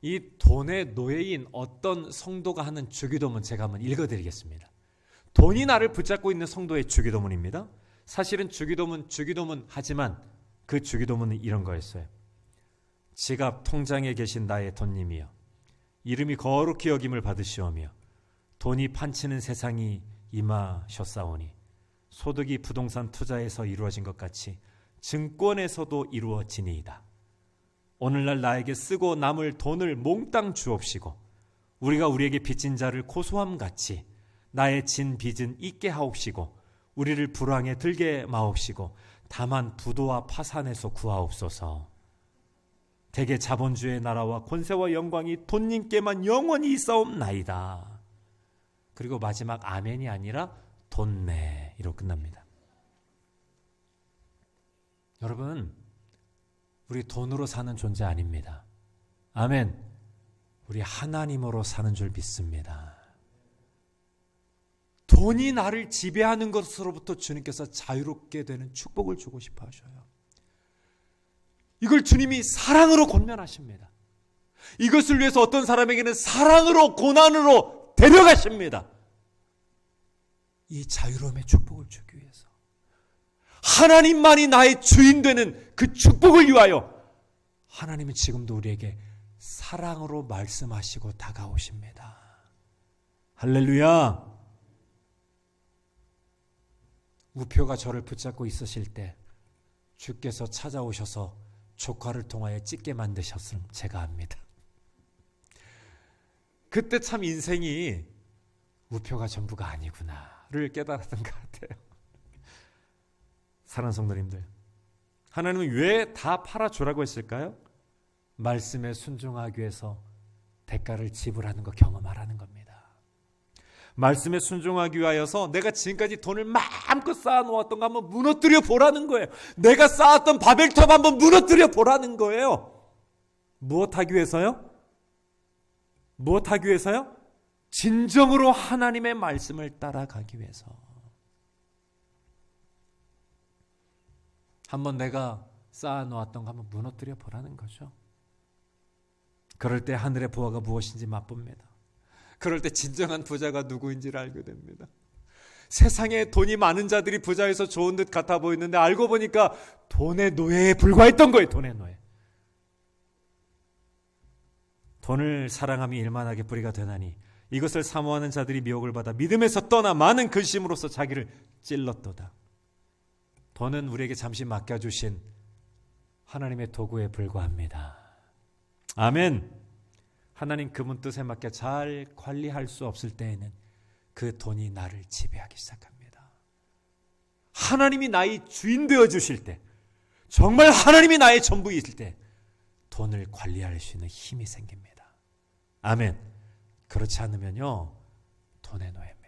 이 돈의 노예인 어떤 성도가 하는 주기도문 제가 한번 읽어드리겠습니다. 돈이 나를 붙잡고 있는 성도의 주기도문입니다. 사실은 주기도문 하지만 그 주기도문은 이런 거였어요. 지갑 통장에 계신 나의 돈님이여, 이름이 거룩히 여김을 받으시오며 돈이 판치는 세상이 임하셨사오니 소득이 부동산 투자에서 이루어진 것 같이 증권에서도 이루어지니이다. 오늘날 나에게 쓰고 남을 돈을 몽땅 주옵시고 우리가 우리에게 빚진 자를 고소함같이 나의 진 빚은 잊게 하옵시고 우리를 불황에 들게 마옵시고 다만 부도와 파산에서 구하옵소서. 대개 자본주의 나라와 권세와 영광이 돈님께만 영원히 있사옵나이다. 그리고 마지막 아멘이 아니라 돈내로 끝납니다. 여러분, 우리 돈으로 사는 존재 아닙니다. 아멘. 우리 하나님으로 사는 줄 믿습니다. 돈이 나를 지배하는 것으로부터 주님께서 자유롭게 되는 축복을 주고 싶어 하셔요. 이걸 주님이 사랑으로 권면하십니다. 이것을 위해서 어떤 사람에게는 사랑으로 고난으로 데려가십니다. 이 자유로움의 축복을 주기 위해서. 하나님만이 나의 주인 되는 그 축복을 위하여 하나님은 지금도 우리에게 사랑으로 말씀하시고 다가오십니다. 할렐루야. 우표가 저를 붙잡고 있으실 때 주께서 찾아오셔서 조카를 통하여 찢게 만드셨음 제가 압니다. 그때 참 인생이 우표가 전부가 아니구나를 깨달았던 것 같아요. 사랑하는 성도님들, 하나님은 왜 다 팔아주라고 했을까요? 말씀에 순종하기 위해서 대가를 지불하는 거 경험하라는 겁니다. 말씀에 순종하기 위하여서 내가 지금까지 돈을 마음껏 쌓아놓았던 거 한번 무너뜨려 보라는 거예요. 내가 쌓았던 바벨탑 한번 무너뜨려 보라는 거예요. 무엇하기 위해서요? 무엇하기 위해서요? 진정으로 하나님의 말씀을 따라가기 위해서. 한번 내가 쌓아놓았던 거 한번 무너뜨려 보라는 거죠. 그럴 때 하늘의 부하가 무엇인지 맛봅니다. 그럴 때 진정한 부자가 누구인지를 알게 됩니다. 세상에 돈이 많은 자들이 부자여서 좋은 듯 같아 보이는데 알고 보니까 돈의 노예에 불과했던 거예요. 돈의 노예. 돈을 사랑함이 일만하게 뿌리가 되나니 이것을 사모하는 자들이 미혹을 받아 믿음에서 떠나 많은 근심으로써 자기를 찔렀도다. 돈은 우리에게 잠시 맡겨주신 하나님의 도구에 불과합니다. 아멘. 하나님 그분 뜻에 맞게 잘 관리할 수 없을 때에는 그 돈이 나를 지배하기 시작합니다. 하나님이 나의 주인 되어 주실 때, 정말 하나님이 나의 전부일 때 돈을 관리할 수 있는 힘이 생깁니다. 아멘. 그렇지 않으면요, 돈의 노예입니다.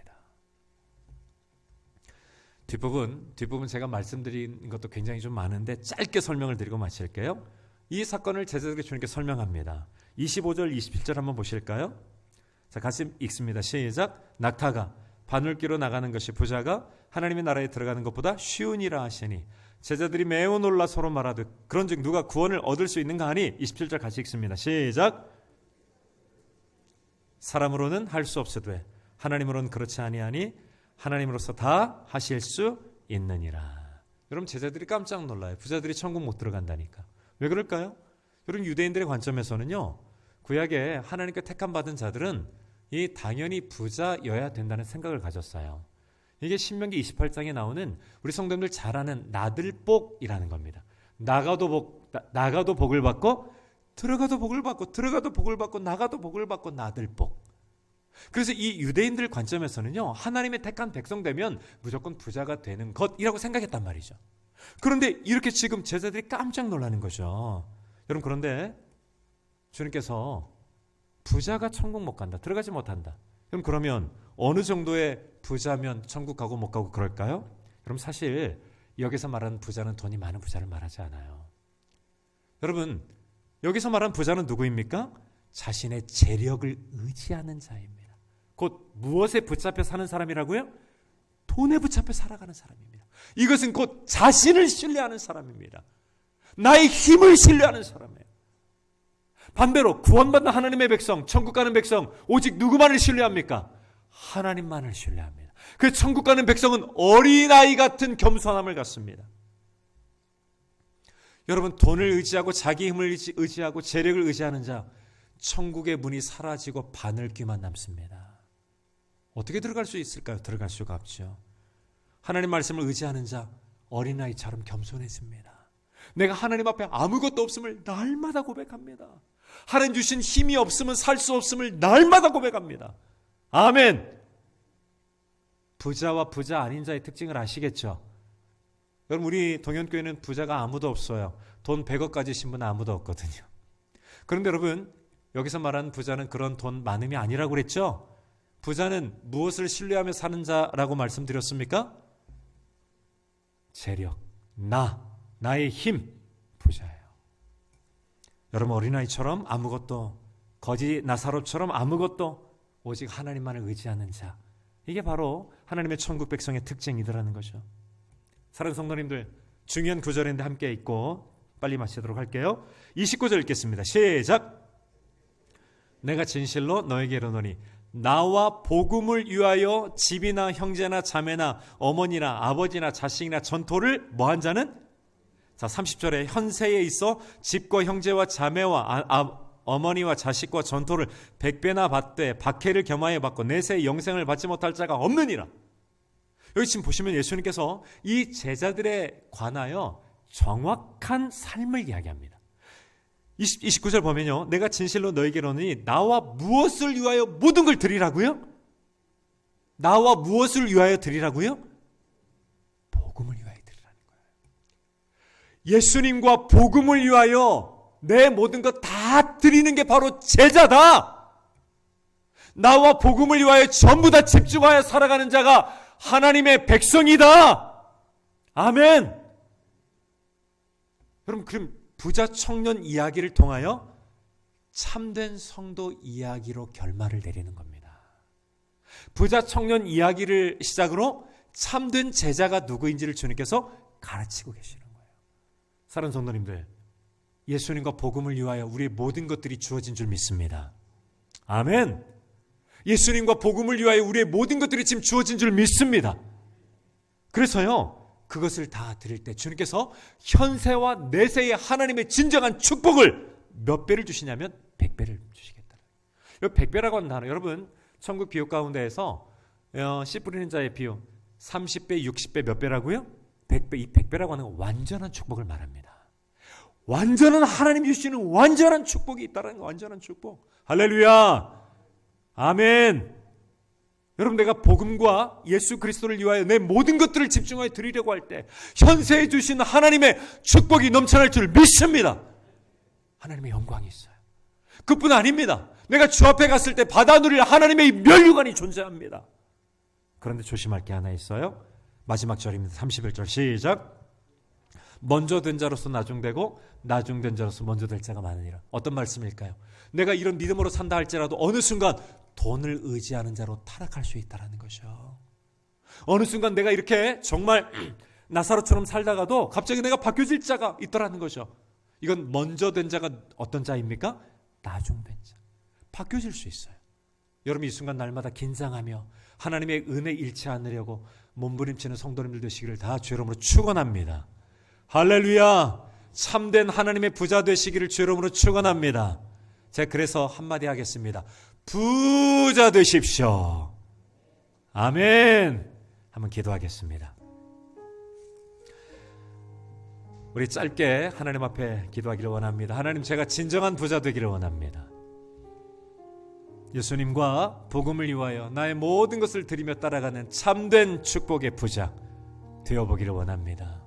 뒷부분 제가 말씀드린 것도 굉장히 좀 많은데 짧게 설명을 드리고 마칠게요. 이 사건을 제자들에게 주님께 설명합니다. 25절 27절 한번 보실까요? 자, 같이 읽습니다. 시작. 낙타가 바늘기로 나가는 것이 부자가 하나님의 나라에 들어가는 것보다 쉬우니라 하시니 제자들이 매우 놀라 서로 말하듯 그런즉 누가 구원을 얻을 수 있는가 하니 27절 같이 읽습니다. 시작. 사람으로는 할 수 없으되 하나님으로는 그렇지 아니하니 하나님으로서 다 하실 수 있느니라. 여러분, 제자들이 깜짝 놀라요. 부자들이 천국 못 들어간다니까. 왜 그럴까요? 여러분, 유대인들의 관점에서는요, 구약에 하나님께 택함 받은 자들은 이 당연히 부자여야 된다는 생각을 가졌어요. 이게 신명기 28장에 나오는 우리 성도님들 잘 아는 나들복이라는 겁니다. 나가도 복을 받고 들어가도 복을 받고 들어가도 복을 받고 나가도 복을 받고 나들복. 그래서 이 유대인들 관점에서는요, 하나님의 택한 백성 되면 무조건 부자가 되는 것이라고 생각했단 말이죠. 그런데 이렇게 지금 제자들이 깜짝 놀라는 거죠. 여러분, 그런데 주님께서 부자가 천국 못 간다, 들어가지 못한다. 그럼 그러면 어느 정도의 부자면 천국 가고 못 가고 그럴까요? 여러분, 사실 여기서 말하는 부자는 돈이 많은 부자를 말하지 않아요. 여러분, 여기서 말하는 부자는 누구입니까? 자신의 재력을 의지하는 자입니다. 곧 무엇에 붙잡혀 사는 사람이라고요? 돈에 붙잡혀 살아가는 사람입니다. 이것은 곧 자신을 신뢰하는 사람입니다. 나의 힘을 신뢰하는 사람이에요. 반대로 구원받는 하나님의 백성, 천국 가는 백성, 오직 누구만을 신뢰합니까? 하나님만을 신뢰합니다. 그 천국 가는 백성은 어린아이 같은 겸손함을 갖습니다. 여러분, 돈을 의지하고 자기 힘을 의지하고 재력을 의지하는 자, 천국의 문이 사라지고 바늘귀만 남습니다. 어떻게 들어갈 수 있을까요? 들어갈 수가 없죠. 하나님 말씀을 의지하는 자, 어린아이처럼 겸손해집니다. 내가 하나님 앞에 아무것도 없음을 날마다 고백합니다. 하나님 주신 힘이 없으면 살 수 없음을 날마다 고백합니다. 아멘. 부자와 부자 아닌 자의 특징을 아시겠죠? 여러분, 우리 동현교회는 부자가 아무도 없어요. 돈 100억 가지신 분은 아무도 없거든요. 그런데 여러분, 여기서 말하는 부자는 그런 돈 많음이 아니라고 그랬죠? 부자는 무엇을 신뢰하며 사는 자라고 말씀드렸습니까? 재력, 나의 힘, 부자예요. 여러분, 어린아이처럼 아무것도, 거지 나사로처럼 아무것도, 오직 하나님만을 의지하는 자, 이게 바로 하나님의 천국 백성의 특징이더라는 거죠. 사랑하는 성도님들, 중요한 구절인데 함께 읽고 빨리 마치도록 할게요. 29절 읽겠습니다. 시작. 내가 진실로 너에게 이르노니 나와 복음을 위하여 집이나 형제나 자매나 어머니나 아버지나 자식이나 전토를 뭐한 자는? 자, 30절에 현세에 있어 집과 형제와 자매와 어머니와 자식과 전토를 100배나 받되 박해를 겸하여 받고 내세의 영생을 받지 못할 자가 없느니라. 여기 지금 보시면 예수님께서 이 제자들에 관하여 정확한 삶을 이야기합니다. 29절 보면요, 내가 진실로 너에게 이르노니 나와 무엇을 위하여 모든 걸 드리라고요? 나와 무엇을 위하여 드리라고요? 복음을 위하여 드리라는 거예요. 예수님과 복음을 위하여 내 모든 것 다 드리는 게 바로 제자다. 나와 복음을 위하여 전부 다 집중하여 살아가는 자가 하나님의 백성이다. 아멘. 여러분, 그럼 부자 청년 이야기를 통하여 참된 성도 이야기로 결말을 내리는 겁니다. 부자 청년 이야기를 시작으로 참된 제자가 누구인지를 주님께서 가르치고 계시는 거예요. 사랑하는 성도님들, 예수님과 복음을 위하여 우리의 모든 것들이 주어진 줄 믿습니다. 아멘. 예수님과 복음을 위하여 우리의 모든 것들이 지금 주어진 줄 믿습니다. 그래서요, 그것을 다 드릴 때 주님께서 현세와 내세의 하나님의 진정한 축복을 몇 배를 주시냐면 100배를 주시겠다. 이 100배라고 하는 단어, 여러분, 천국 비유 가운데에서 씨 뿌리는 자의 비유 30배, 60배 몇 배라고요? 100배. 이 100배라고 하는 건 완전한 축복을 말합니다. 완전한 하나님이 주시는 완전한 축복이 있다는 거, 완전한 축복. 할렐루야. 아멘. 여러분, 내가 복음과 예수 그리스도를 위하여 내 모든 것들을 집중하여 드리려고 할 때 현세에 주신 하나님의 축복이 넘쳐날 줄 믿습니다. 하나님의 영광이 있어요. 그뿐 아닙니다. 내가 주 앞에 갔을 때 받아 누릴 하나님의 면류관이 존재합니다. 그런데 조심할 게 하나 있어요. 마지막 절입니다. 31절 시작. 먼저 된 자로서 나중되고 나중된 자로서 먼저 될 자가 많으니라. 어떤 말씀일까요? 내가 이런 믿음으로 산다 할지라도 어느 순간 돈을 의지하는 자로 타락할 수 있다는 것이죠. 어느 순간 내가 이렇게 정말 나사로처럼 살다가도 갑자기 내가 바뀌어질 자가 있더라는 거죠. 이건 먼저 된 자가 어떤 자입니까? 나중된 자. 바뀌어질 수 있어요. 여러분, 이 순간 날마다 긴장하며 하나님의 은혜 잃지 않으려고 몸부림치는 성도님들 되시기를 다 주의 이름으로 축원합니다. 할렐루야. 참된 하나님의 부자 되시기를 주의 이름으로 축원합니다. 제가 그래서 한마디 하겠습니다. 부자 되십시오. 아멘. 한번 기도하겠습니다. 우리 짧게 하나님 앞에 기도하기를 원합니다. 하나님, 제가 진정한 부자 되기를 원합니다. 예수님과 복음을 위하여 나의 모든 것을 드리며 따라가는 참된 축복의 부자 되어보기를 원합니다.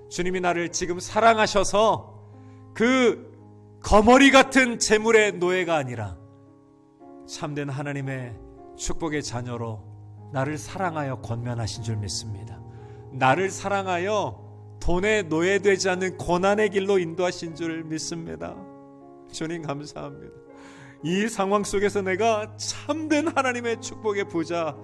주님이 나를 지금 사랑하셔서 그 거머리 같은 재물의 노예가 아니라 참된 하나님의 축복의 자녀로 나를 사랑하여 권면하신 줄 믿습니다. 나를 사랑하여 돈에 노예되지 않는 고난의 길로 인도하신 줄 믿습니다. 주님 감사합니다. 이 상황 속에서 내가 참된 하나님의 축복의 부자,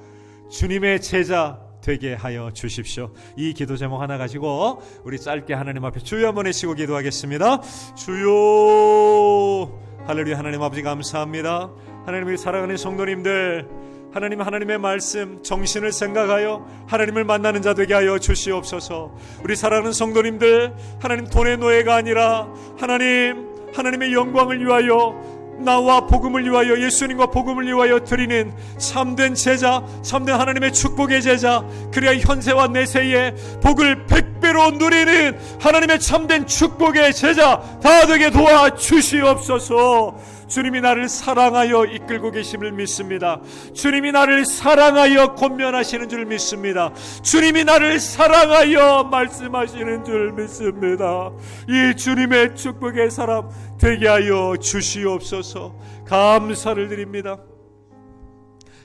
주님의 제자 되게 하여 주십시오. 이 기도 제목 하나 가지고 우리 짧게 하나님 앞에 주여 한번 외치고 기도하겠습니다. 주여. 할렐루야. 하나님 아버지 감사합니다. 하나님의 사랑하는 성도님들, 하나님, 하나님의 말씀 정신을 생각하여 하나님을 만나는 자 되게 하여 주시옵소서. 우리 사랑하는 성도님들, 하나님 돈의 노예가 아니라 하나님의 영광을 위하여 나와 복음을 위하여, 예수님과 복음을 위하여 드리는 참된 제자, 참된 하나님의 축복의 제자, 그래야 현세와 내세에 복을 100배로 누리는 하나님의 참된 축복의 제자 다 되게 도와주시옵소서. 주님이 나를 사랑하여 이끌고 계심을 믿습니다. 주님이 나를 사랑하여 권면하시는 줄 믿습니다. 주님이 나를 사랑하여 말씀하시는 줄 믿습니다. 이 주님의 축복의 사람 되게 하여 주시옵소서. 감사를 드립니다.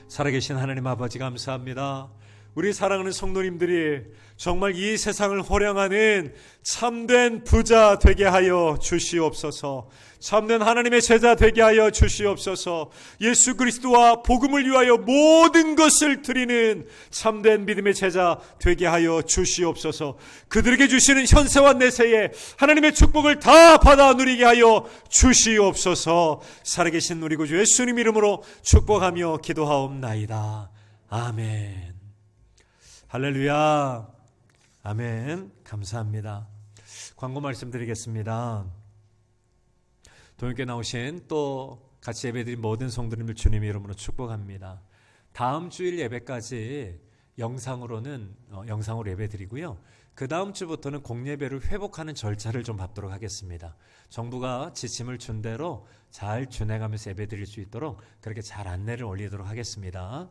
살아계신 하나님 아버지 감사합니다. 우리 사랑하는 성도님들이 정말 이 세상을 호령하는 참된 부자 되게 하여 주시옵소서. 참된 하나님의 제자 되게 하여 주시옵소서. 예수 그리스도와 복음을 위하여 모든 것을 드리는 참된 믿음의 제자 되게 하여 주시옵소서. 그들에게 주시는 현세와 내세에 하나님의 축복을 다 받아 누리게 하여 주시옵소서. 살아계신 우리 구주 예수님 이름으로 축복하며 기도하옵나이다. 아멘. 할렐루야. 아멘. 감사합니다. 광고 말씀드리겠습니다. 동역에 나오신 또 같이 예배드린 모든 성도님을 주님의 이름으로 축복합니다. 다음 주일 예배까지 영상으로 예배드리고요. 그 다음 주부터는 공예배를 회복하는 절차를 좀 밟도록 하겠습니다. 정부가 지침을 준 대로 잘 준행하면서 예배드릴 수 있도록 그렇게 잘 안내를 올리도록 하겠습니다.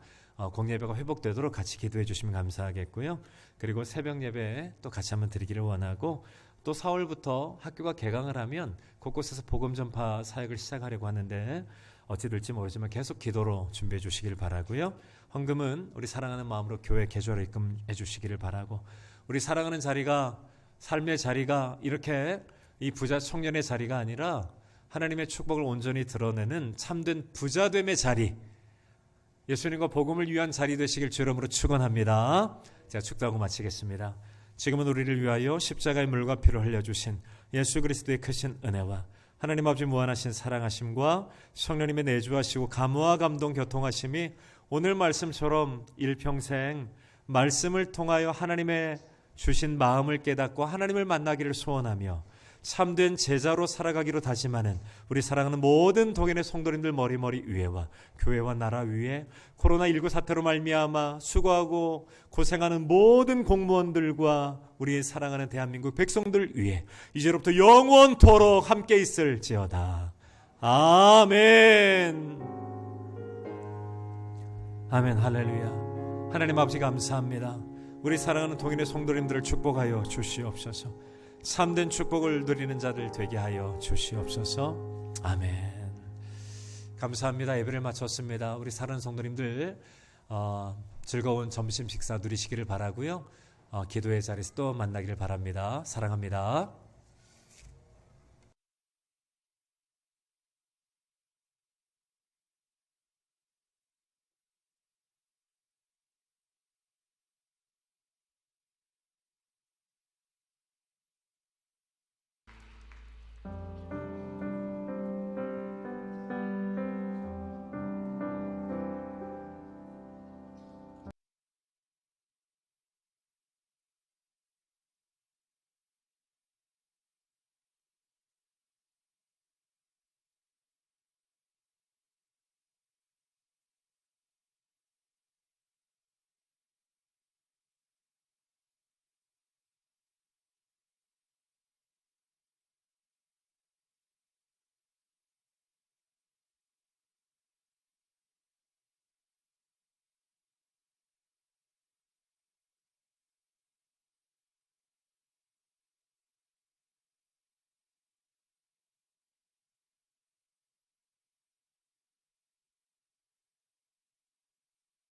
공예배가 회복되도록 같이 기도해 주시면 감사하겠고요. 그리고 새벽 예배 또 같이 한번 드리기를 원하고, 또 4월부터 학교가 개강을 하면 곳곳에서 복음 전파 사역을 시작하려고 하는데 어찌 될지 모르지만 계속 기도로 준비해 주시길 바라고요. 헌금은 우리 사랑하는 마음으로 교회 계좌로 입금해 주시기를 바라고, 우리 사랑하는 자리가, 삶의 자리가 이렇게 이 부자 청년의 자리가 아니라 하나님의 축복을 온전히 드러내는 참된 부자됨의 자리, 예수님과 복음을 위한 자리 되시길 주 이름으로 축원합니다. 제가 축도하고 마치겠습니다. 지금은 우리를 위하여 십자가의 물과 피를 흘려주신 예수 그리스도의 크신 은혜와 하나님 아버지 무한하신 사랑하심과 성령님의 내주하시고 감화와 감동 교통하심이 오늘 말씀처럼 일평생 말씀을 통하여 하나님의 주신 마음을 깨닫고 하나님을 만나기를 소원하며 참된 제자로 살아가기로 다짐하는 우리 사랑하는 모든 동행의 성도님들 머리머리 위에와 교회와 나라 위에 코로나19 사태로 말미암아 수고하고 고생하는 모든 공무원들과 우리 사랑하는 대한민국 백성들 위에 이제로부터 영원토록 함께 있을지어다. 아멘. 아멘. 할렐루야. 하나님 아버지 감사합니다. 우리 사랑하는 동행의 성도님들을 축복하여 주시옵소서. 참된 축복을 누리는 자들 되게 하여 주시옵소서. 아멘. 감사합니다. 예배를 마쳤습니다. 우리 사랑하는 성도님들 즐거운 점심 식사 누리시기를 바라고요. 기도의 자리에서 또 만나기를 바랍니다. 사랑합니다.